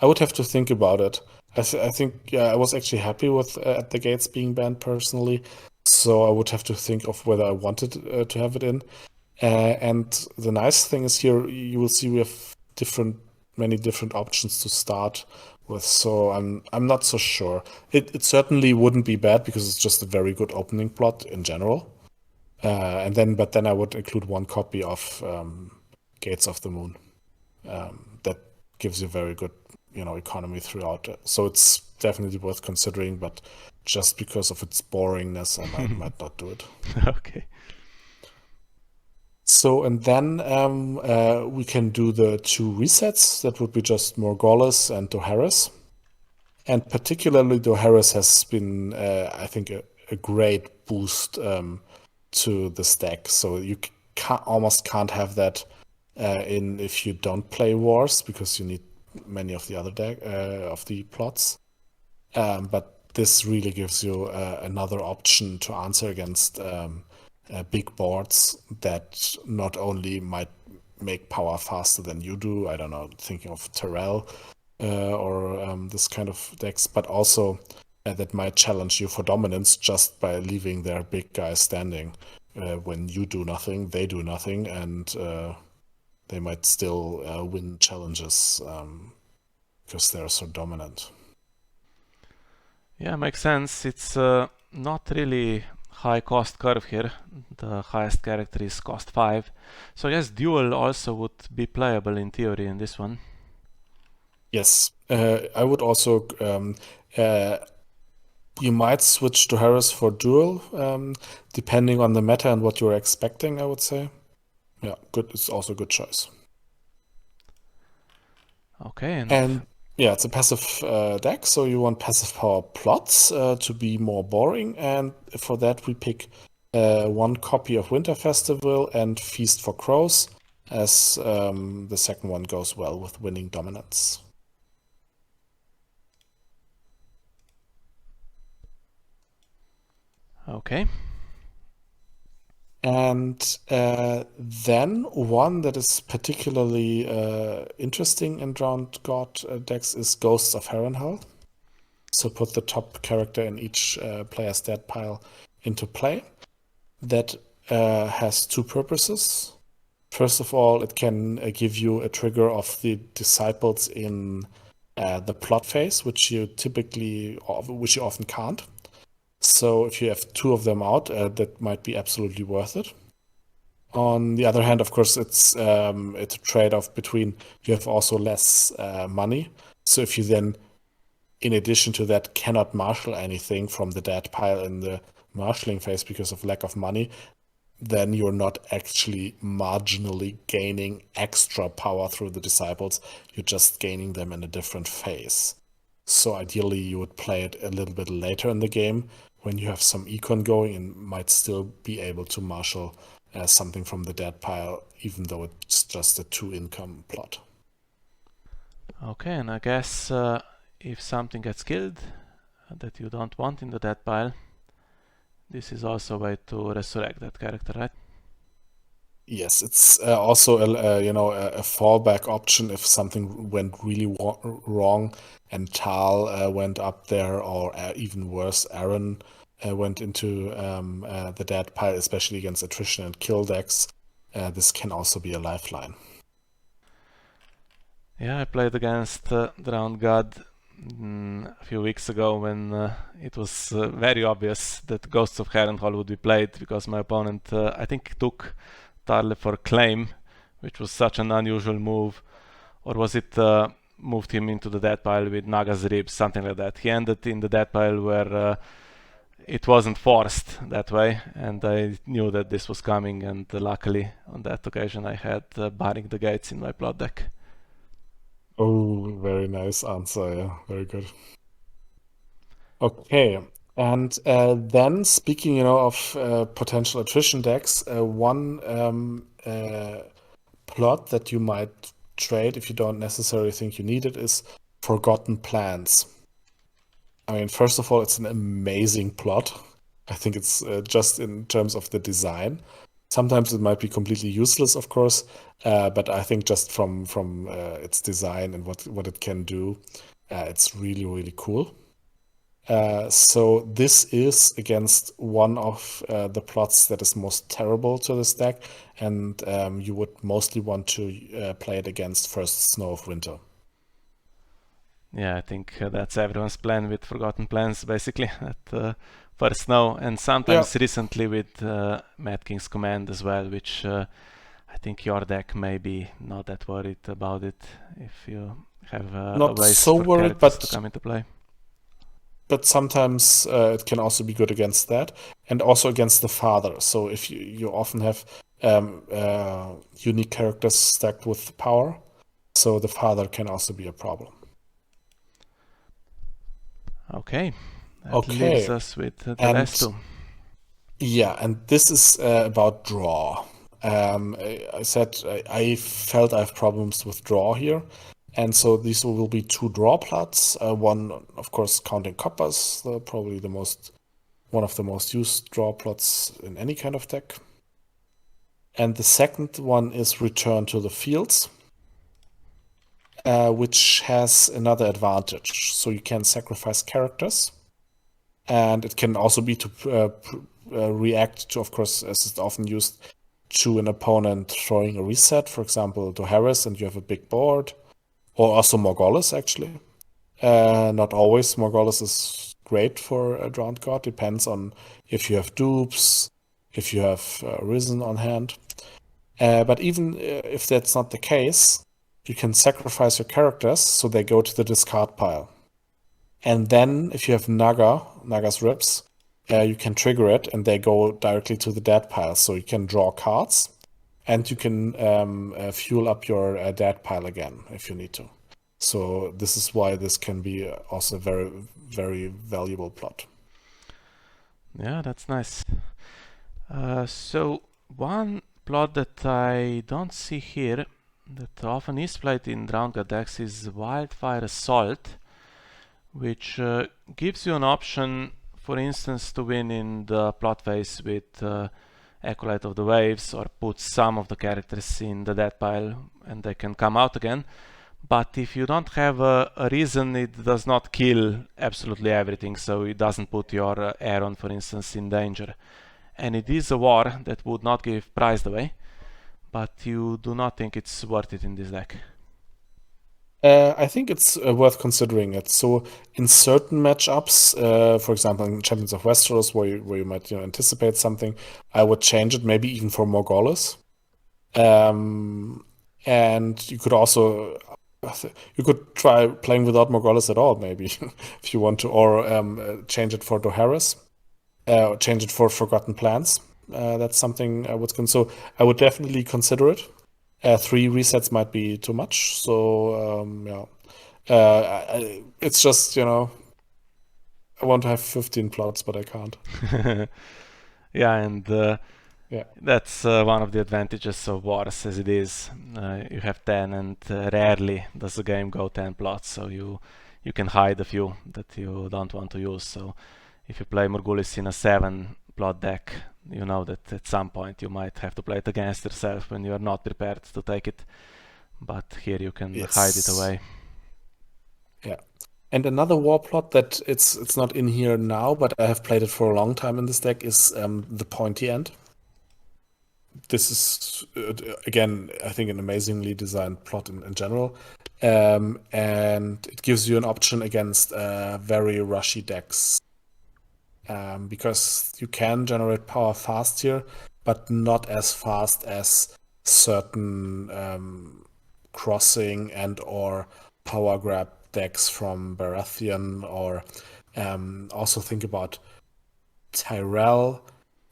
I would have to think about it. I think yeah, I was actually happy with At the Gates being banned personally, so I would have to think of whether I wanted to have it in. And the nice thing is here, you will see we have many different options to start with. So I'm not so sure. It certainly wouldn't be bad because it's just a very good opening plot in general. But then I would include 1 copy of Gates of the Moon. That gives you very good, economy throughout. So it's definitely worth considering, but just because of its boringness, I might not do it. Okay. So, and then we can do the 2 resets. That would be just Morghulis and Dohaeris. And particularly Dohaeris has been, I think, a great boost to the stack. So you almost can't have that if you don't play Wars, because you need many of the other of the plots. But this really gives you another option to answer against big boards that not only might make power faster than you do, I don't know, thinking of Tarle or this kind of decks, but also that might challenge you for dominance just by leaving their big guys standing. When you do nothing, they do nothing, and they might still win challenges because they're so dominant. Yeah, makes sense. It's not really high cost curve here. The highest character is cost 5. So yes, duel also would be playable in theory in this one. Yes, I would also. You might switch to Harris for duel, depending on the meta and what you're expecting, I would say. Yeah, good. It's also a good choice. Okay, And yeah, it's a passive deck, so you want passive power plots to be more boring. And for that, we pick 1 copy of Winter Festival and Feast for Crows, as the second one goes well with winning dominance. Okay. And then one that is particularly interesting in Drowned God decks is Ghosts of Harrenhal. So put the top character in each player's dead pile into play. That has two purposes. First of all, it can give you a trigger of the disciples in the plot phase, which you often can't. So if you have two of them out, that might be absolutely worth it. On the other hand, of course, it's a trade-off between you have also less money. So if you then, in addition to that, cannot marshal anything from the dead pile in the marshalling phase because of lack of money, then you're not actually marginally gaining extra power through the disciples. You're just gaining them in a different phase. So ideally, you would play it a little bit later in the game when you have some econ going and might still be able to marshal something from the dead pile, even though it's just a 2-income plot. Okay, and I guess if something gets killed that you don't want in the dead pile, this is also a way to resurrect that character, right? Yes, it's also a fallback option if something went really wrong and Tal went up there, or even worse, Aaron went into the dead pile, especially against attrition and kill decks. This can also be a lifeline. Yeah, I played against Drowned God a few weeks ago when it was very obvious that Ghosts of Harrenhal would be played because my opponent, I think, took Tarle for claim, which was such an unusual move. Or was it moved him into the dead pile with Naga's ribs, something like that. He ended in the dead pile where it wasn't forced that way, and I knew that this was coming, and luckily on that occasion I had Barring the Gates in my plot deck. Oh, very nice answer. Yeah, very good. Okay. And then speaking, of potential attrition decks, one plot that you might trade if you don't necessarily think you need it is Forgotten Plans. I mean, first of all, it's an amazing plot. I think it's just in terms of the design. Sometimes it might be completely useless, of course, but I think just from its design and what it can do, it's really, really cool. So this is against one of the plots that is most terrible to this deck, and you would mostly want to play it against First Snow of Winter. Yeah, I think that's everyone's plan with Forgotten Plans, basically, at First Snow, and sometimes recently with Mad King's Command as well, which I think your deck may be not that worried about it if you have Not ways so for worried, characters to come into play. but sometimes it can also be good against that, and also against the father. So if you often have unique characters stacked with power, so the father can also be a problem. Okay, that Okay, leaves us with the and last two. yeah, and this is about draw. I said I felt I have problems with draw here, and so these will be two draw plots. One, of course, counting coppers, probably one of the most used draw plots in any kind of deck. And the second one is Return to the Fields, which has another advantage. So you can sacrifice characters, and it can also be to react to, of course, as it's often used, to an opponent throwing a reset, for example, to Harris, and you have a big board, or also Morghulis, actually. Not always. Morghulis is great for a Drowned God. Depends on if you have dupes, if you have Risen on hand. But even if that's not the case, you can sacrifice your characters so they go to the discard pile. And then if you have Naga's Ribs, you can trigger it and they go directly to the dead pile. So you can draw cards and you can fuel up your dead pile again if you need to. So this is why this can be also a very, very valuable plot. Yeah, that's nice. So one plot that I don't see here that often is played in Drowned God decks is Wildfire Assault, which gives you an option for instance, to win in the plot phase with Acolyte of the Waves, or put some of the characters in the death pile and they can come out again. But if you don't have a reason, it does not kill absolutely everything, so it doesn't put your Aaron, for instance, in danger. And it is a war that would not give prize away, but you do not think it's worth it in this deck. I think it's worth considering it. So in certain matchups, for example, in Champions of Westeros, where you might anticipate something, I would change it, maybe even for Morghulis. And you could also try playing without Morghulis at all, maybe if you want to, or change it for Dohaeris, change it for Forgotten Plans. That's something I would consider. So I would definitely consider it. 3 resets might be too much, so yeah. It's just, I want to have 15 plots, but I can't. Yeah, and Yeah. that's one of the advantages of wars as it is. You have 10, and rarely does the game go 10 plots, so you can hide a few that you don't want to use. So if you play Morghulis in a 7 plot deck, you know that at some point you might have to play it against yourself when you are not prepared to take it. But here you can hide it away. Yeah. And another war plot that it's not in here now, but I have played it for a long time in this deck is the Pointy End. This is, again, I think an amazingly designed plot in general. And it gives you an option against very rushy decks. Because you can generate power fast here, but not as fast as certain crossing and or power grab decks from Baratheon, or also think about Tyrell.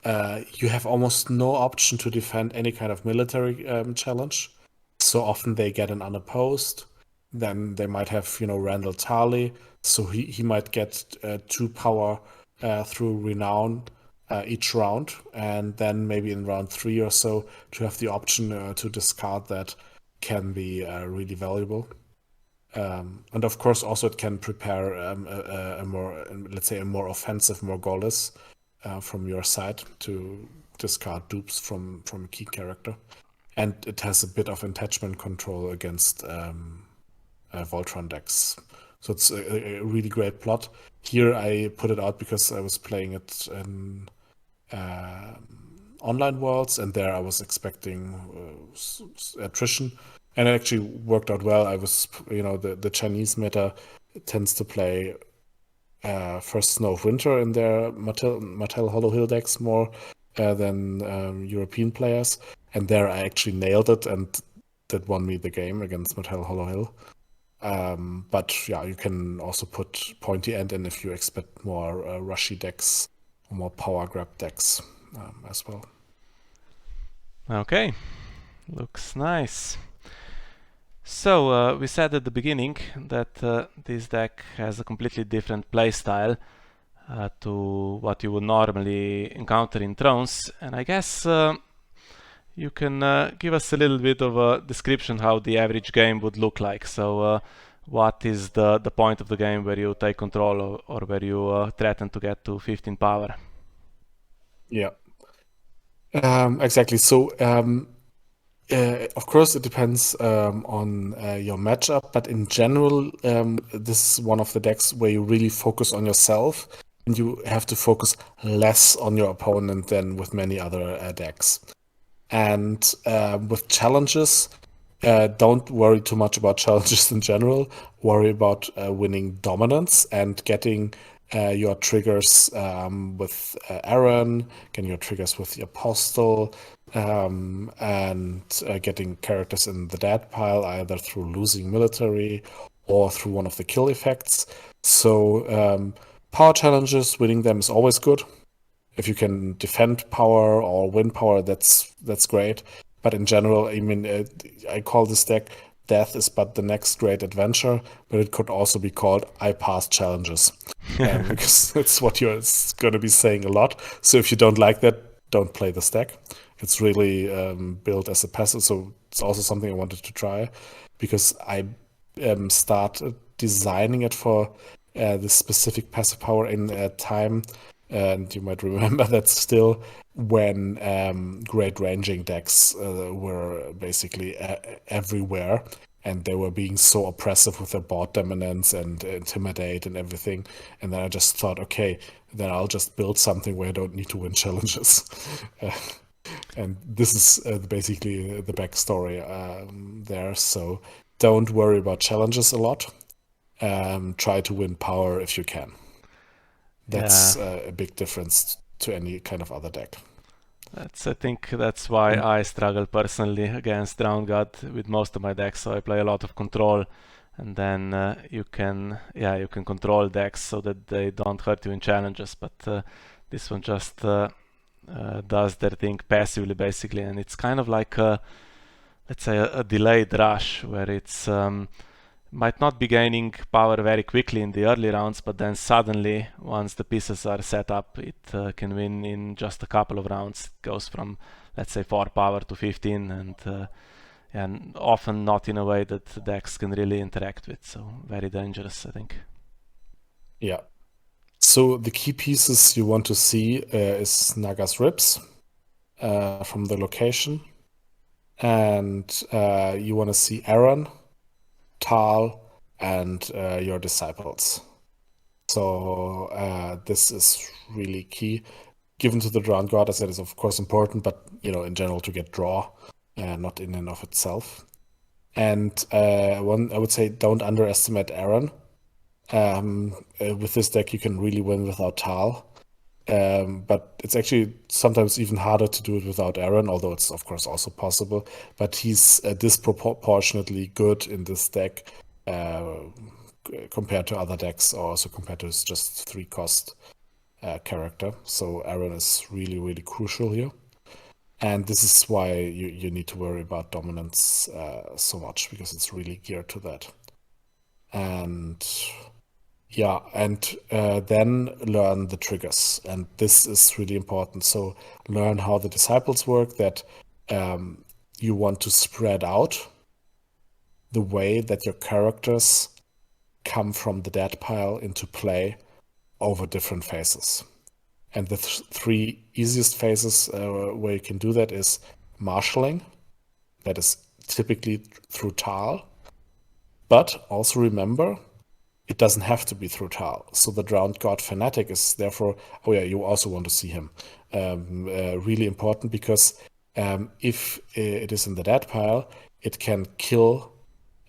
You have almost no option to defend any kind of military challenge. So often they get an unopposed. Then they might have, Randall Tarle. So he might get 2 power through Renown each round. And then maybe in round 3 or so to have the option to discard that can be really valuable. And of course, also it can prepare a more, let's say, a more offensive Morghulis from your side to discard dupes from a key character. And it has a bit of attachment control against Voltron decks. So it's a really great plot. Here I put it out because I was playing it in Online Worlds, and there I was expecting attrition. And it actually worked out well. I was, the Chinese meta tends to play First Snow of Winter in their Martell Hollow Hill decks more than European players. And there I actually nailed it, and that won me the game against Martell Hollow Hill. But yeah, you can also put Pointy End in if you expect more rushy decks or more power grab decks as well. Okay, looks nice. So we said at the beginning that this deck has a completely different playstyle to what you would normally encounter in Thrones, and I guess you can give us a little bit of a description how the average game would look like. So what is the point of the game where you take control, or where you threaten to get to 15 power? Yeah, exactly. So of course, it depends on your matchup, but in general, this is one of the decks where you really focus on yourself, and you have to focus less on your opponent than with many other decks. And with challenges, don't worry too much about challenges in general. Worry about winning dominance and getting your triggers with Aaron, getting your triggers with the Apostle, and getting characters in the dead pile, either through losing military or through one of the kill effects. So power challenges, winning them is always good. If you can defend power or win power, that's great. But in general, I mean, I call this deck Death is but the next great adventure, but it could also be called I passed challenges. Because that's what you're going to be saying a lot. So if you don't like that, don't play this deck. It's really built as a passive, so it's also something I wanted to try, because I started designing it for the specific passive power in time, and you might remember that still when great ranging decks were basically everywhere, and they were being so oppressive with their board dominance and intimidate and everything. And then I just thought, okay, then I'll just build something where I don't need to win challenges. And this is basically the backstory there. So don't worry about challenges a lot. Try to win power if you can. That's a big difference to any kind of other deck. I think that's why I struggle personally against Drowned God with most of my decks. So I play a lot of control, and then you can control decks so that they don't hurt you in challenges. But this one just does their thing passively, basically, and it's kind of like let's say a delayed rush where it's might not be gaining power very quickly in the early rounds, but then suddenly, once the pieces are set up, it can win in just a couple of rounds. It goes from, let's say, 4 power to 15, and often not in a way that decks can really interact with. So very dangerous, I think. Yeah. So the key pieces you want to see is Naga's Ribs from the location, and you want to see Aaron, Tarle, and your disciples. So this is really key. Given to the Drowned God, as that is of course important, but in general to get draw, not in and of itself. And one, I would say, don't underestimate Aaron. With this deck, you can really win without Tarle. But it's actually sometimes even harder to do it without Aaron, although it's of course also possible. But he's disproportionately good in this deck compared to other decks, or also compared to his just 3-cost character. So Aaron is really, really crucial here. And this is why you need to worry about dominance so much, because it's really geared to that. And yeah, and then learn the triggers. And this is really important. So learn how the disciples work, that you want to spread out the way that your characters come from the dead pile into play over different phases. And the 3 easiest phases where you can do that is marshalling. That is typically through Tarle. But also remember, it doesn't have to be through Tarle. So the Drowned God Fanatic is therefore, you also want to see him. Really important, because if it is in the dead pile, it can kill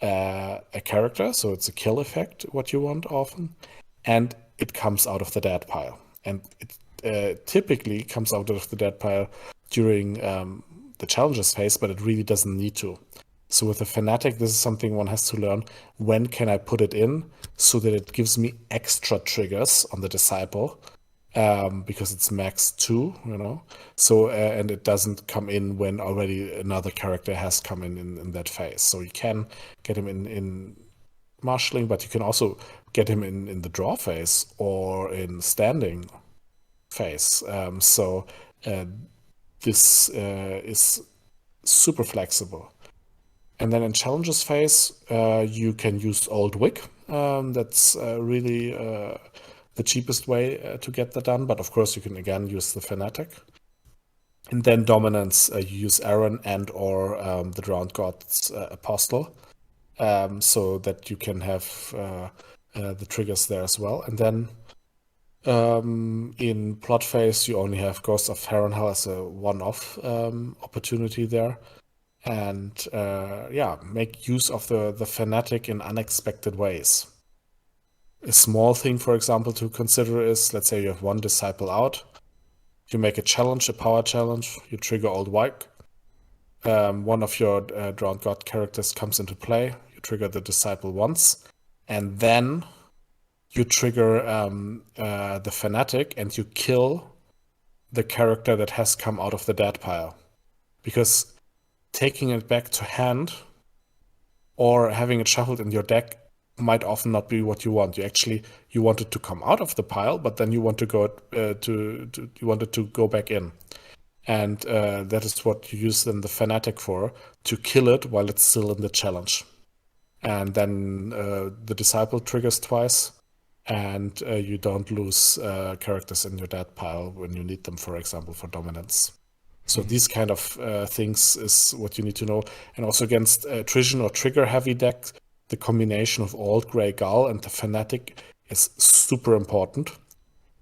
a character. So it's a kill effect, what you want often. And it comes out of the dead pile. And it typically comes out of the dead pile during the challenges phase, but it really doesn't need to. So with the Fanatic, this is something one has to learn. When can I put it in so that it gives me extra triggers on the Disciple? Because it's max 2, So, and it doesn't come in when already another character has come in that phase. So you can get him in marshalling, but you can also get him in the draw phase or in standing phase. So this is super flexible. And then in challenges phase, you can use Old Wick. That's really the cheapest way to get that done. But of course, you can again use the Fanatic. And then dominance, you use Aaron and or the Drowned God's Apostle, so that you can have the triggers there as well. And then in plot phase, you only have Ghost of Harrenhal as a one-off opportunity there. And make use of the Fanatic in unexpected ways. A small thing, for example, to consider is, let's say you have one disciple out, you make a challenge, a power challenge, you trigger Old Wick. One of your Drowned God characters comes into play, you trigger the disciple once, and then you trigger the Fanatic and you kill the character that has come out of the dead pile. Because taking it back to hand or having it shuffled in your deck might often not be what you want. You want it to come out of the pile, but then you want to go you want it to go back in. And that is what you use then the Fanatic for, to kill it while it's still in the challenge. And then the Disciple triggers twice, and you don't lose characters in your dead pile when you need them, for example, for dominance. So these kind of things is what you need to know. And also against attrition or trigger heavy decks, the combination of Old Grey Gull and the Fanatic is super important.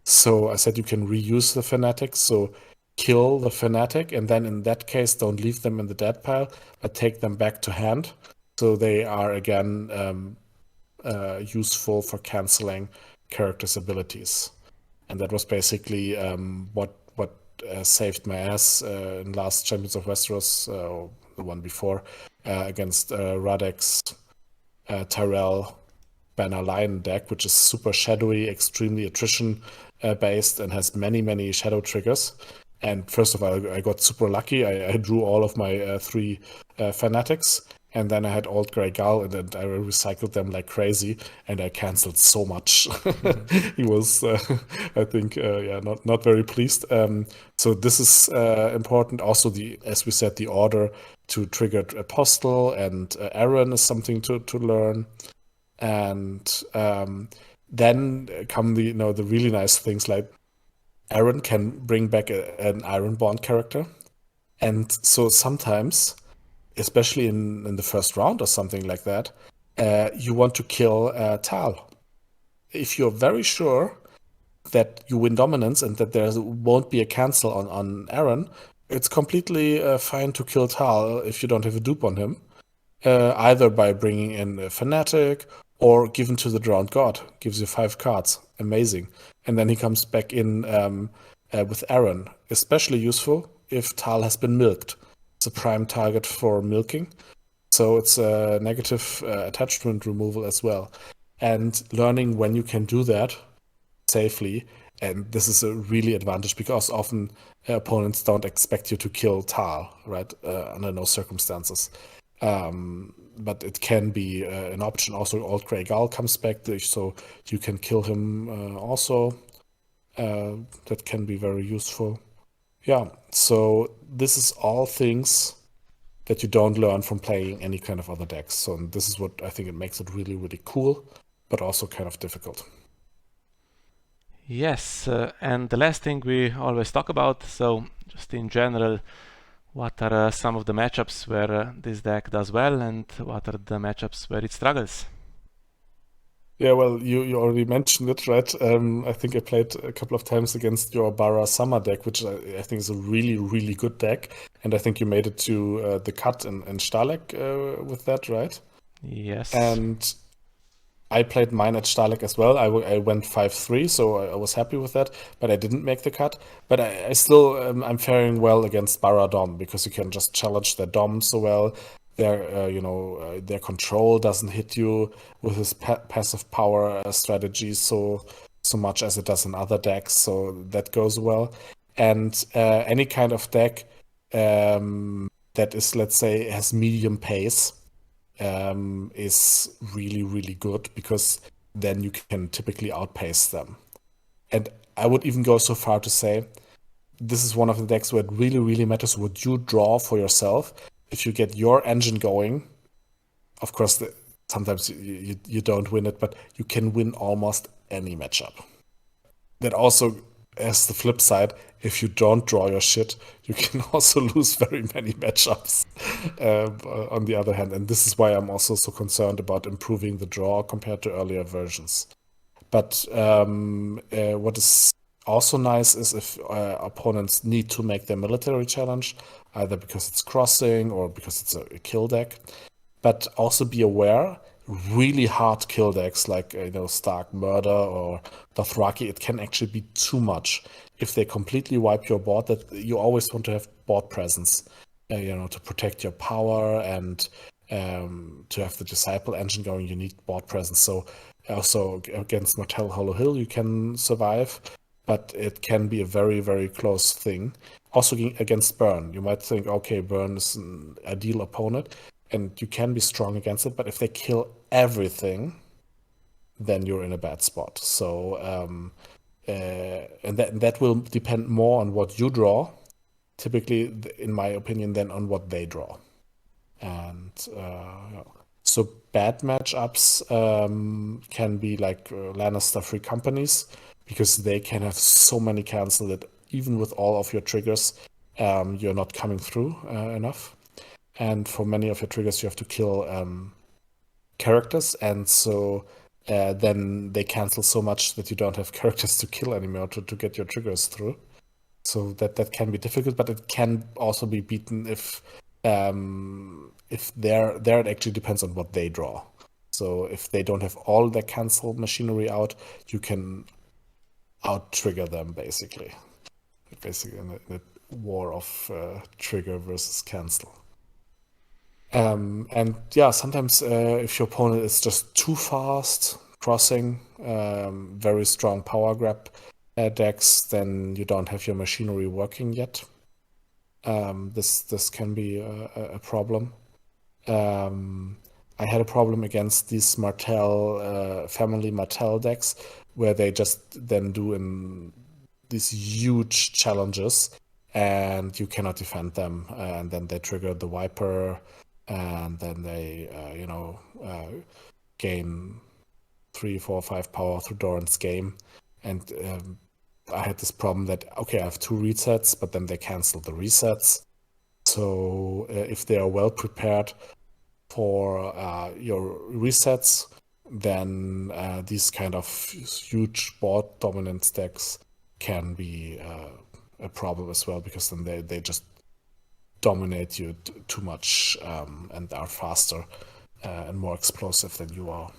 So I said you can reuse the Fanatic, so kill the Fanatic, and then in that case, don't leave them in the dead pile, but take them back to hand. So they are again useful for canceling characters' abilities. And that was basically what saved my ass in last Champions of Westeros, or the one before, against Radek's Tyrell Banner Lion deck, which is super shadowy, extremely attrition based, and has many shadow triggers. And first of all, I got super lucky. I drew all of my 3 Fanatics, and then I had Old Grey Gull, and then I recycled them like crazy, and I canceled so much. He was, I think, not very pleased. So this is important. Also, as we said, the order to trigger Apostle and Aaron is something to learn. And then come the really nice things like Aaron can bring back an Ironborn character, and so sometimes, especially in the first round or something like that, you want to kill Tal. If you're very sure that you win dominance and that there won't be a cancel on Aaron, it's completely fine to kill Tal if you don't have a dupe on him, either by bringing in a Fanatic or given to the Drowned God. Gives you 5 cards. Amazing. And then he comes back in with Aaron. Especially useful if Tal has been milked. It's a prime target for milking. So it's a negative attachment removal as well. And learning when you can do that safely. And this is a really advantage because often opponents don't expect you to kill Tal, right? Under no circumstances. But it can be an option. Also, Old Grey Gull comes back, so you can kill him also. That can be very useful. Yeah, so this is all things that you don't learn from playing any kind of other decks. So this is what I think it makes it really cool, but also kind of difficult. Yes, and the last thing we always talk about, so just in general, what are some of the matchups where this deck does well, and what are the matchups where it struggles? Yeah, well, you already mentioned it, right? I think I played a couple of times against your Bara Summer deck, which I think is a really good deck. And I think you made it to the cut in Starlek with that, right? Yes. And I played mine at Starlek as well. I went 5-3, so I was happy with that, but I didn't make the cut. But I still, I'm faring well against Bara Dom because you can just challenge their Dom so well. Their control doesn't hit you with his passive power strategy so much as it does in other decks, so that goes well. And any kind of deck that is, let's say, has medium pace is really good because then you can typically outpace them. And I would even go so far to say this is one of the decks where it really matters what you draw for yourself. If you get your engine going, of course, sometimes you don't win it, but you can win almost any matchup. That also has the flip side. If you don't draw your shit, you can also lose very many matchups on the other hand. And this is why I'm also so concerned about improving the draw compared to earlier versions. But what is also nice is if opponents need to make their military challenge, either because it's crossing or because it's a kill deck. But also be aware, really hard kill decks like Stark Murder or Dothraki, it can actually be too much. If they completely wipe your board, that you always want to have board presence, to protect your power and to have the Disciple engine going, you need board presence. So also against Martell Hollow Hill, you can survive, but it can be a very close thing. Also against Burn, you might think, okay, Burn is an ideal opponent, and you can be strong against it, but if they kill everything, then you're in a bad spot. So, and that will depend more on what you draw, typically, in my opinion, than on what they draw. And So bad matchups can be like Lannister-free companies, because they can have so many cancel that even with all of your triggers, you're not coming through enough. And for many of your triggers, you have to kill characters, and so then they cancel so much that you don't have characters to kill anymore to get your triggers through. So that can be difficult, but it can also be beaten if there it actually depends on what they draw. So if they don't have all their cancel machinery out, you can out trigger them basically in a war of trigger versus cancel. And yeah, sometimes if your opponent is just too fast crossing, very strong power grab decks, then you don't have your machinery working yet. This can be a problem. I had a problem against these Martell family Martell decks, where they just then do in these huge challenges, and you cannot defend them, and then they trigger the Viper, and then they gain 3, 4, 5 power through Doran's game. And I had this problem that, okay, I have 2 resets, but then they cancel the resets. So if they are well prepared for your resets, then these kind of huge board dominance decks can be a problem as well, because then they just dominate you too much and are faster and more explosive than you are.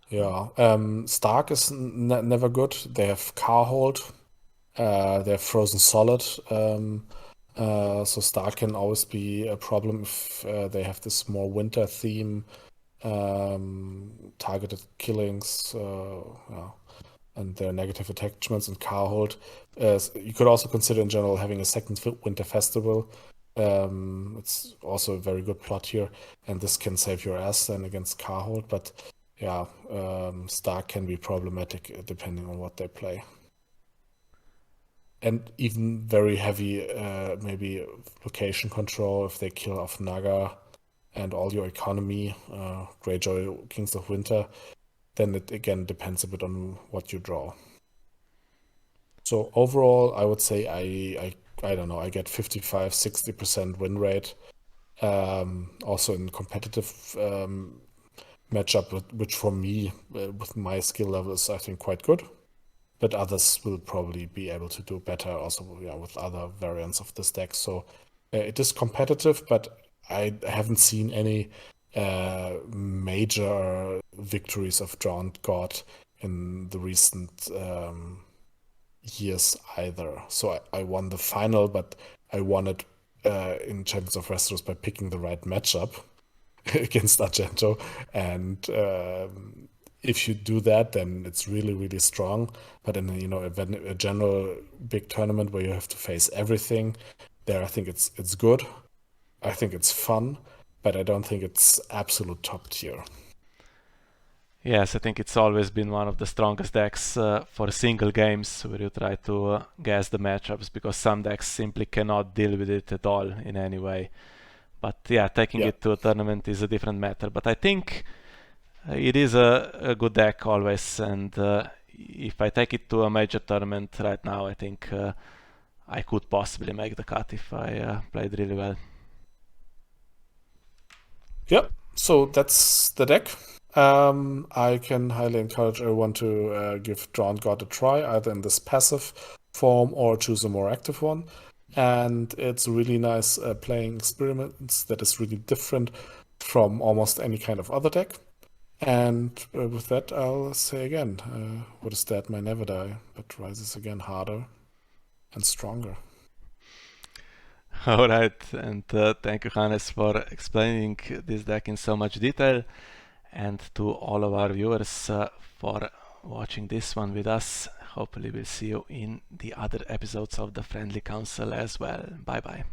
Yeah, Stark is never good. They have Carhold, they have Frozen Solid, so Stark can always be a problem if they have this more winter theme, targeted killings, yeah, and their negative attachments and Carhold. You could also consider in general having a second Winter Festival. It's also a very good plot here, and this can save your ass then against Carhold, but yeah, Stark can be problematic depending on what they play. And even very heavy, maybe location control if they kill off Naga and all your economy, Greyjoy, Kings of Winter, then it again depends a bit on what you draw. So overall, I would say I don't know, I get 55-60% win rate. Also in competitive matchup, which for me, with my skill level, is I think quite good. But others will probably be able to do better also, yeah, with other variants of this deck. So it is competitive, but I haven't seen any major victories of Drowned God in the recent years either. So I won the final, but I won it in Champions of Westeros by picking the right matchup against Argento. And if you do that, then it's really, really strong. But in a general big tournament where you have to face everything, there I think it's good. I think it's fun, but I don't think it's absolute top tier. Yes, I think it's always been one of the strongest decks for single games where you try to guess the matchups, because some decks simply cannot deal with it at all in any way. But yeah, taking it to a tournament is a different matter. But I think it is a good deck always, and if I take it to a major tournament right now, I think I could possibly make the cut if I played really well. Yep, so that's the deck. I can highly encourage everyone to give Drowned God a try, either in this passive form or choose a more active one. And it's a really nice playing experience that is really different from almost any kind of other deck. And with that, I'll say again, what is that? May never die, but rises again harder and stronger. All right, and thank you, Hannes, for explaining this deck in so much detail, and to all of our viewers for watching this one with us. Hopefully we'll see you in the other episodes of the Friendly Council as well. Bye bye.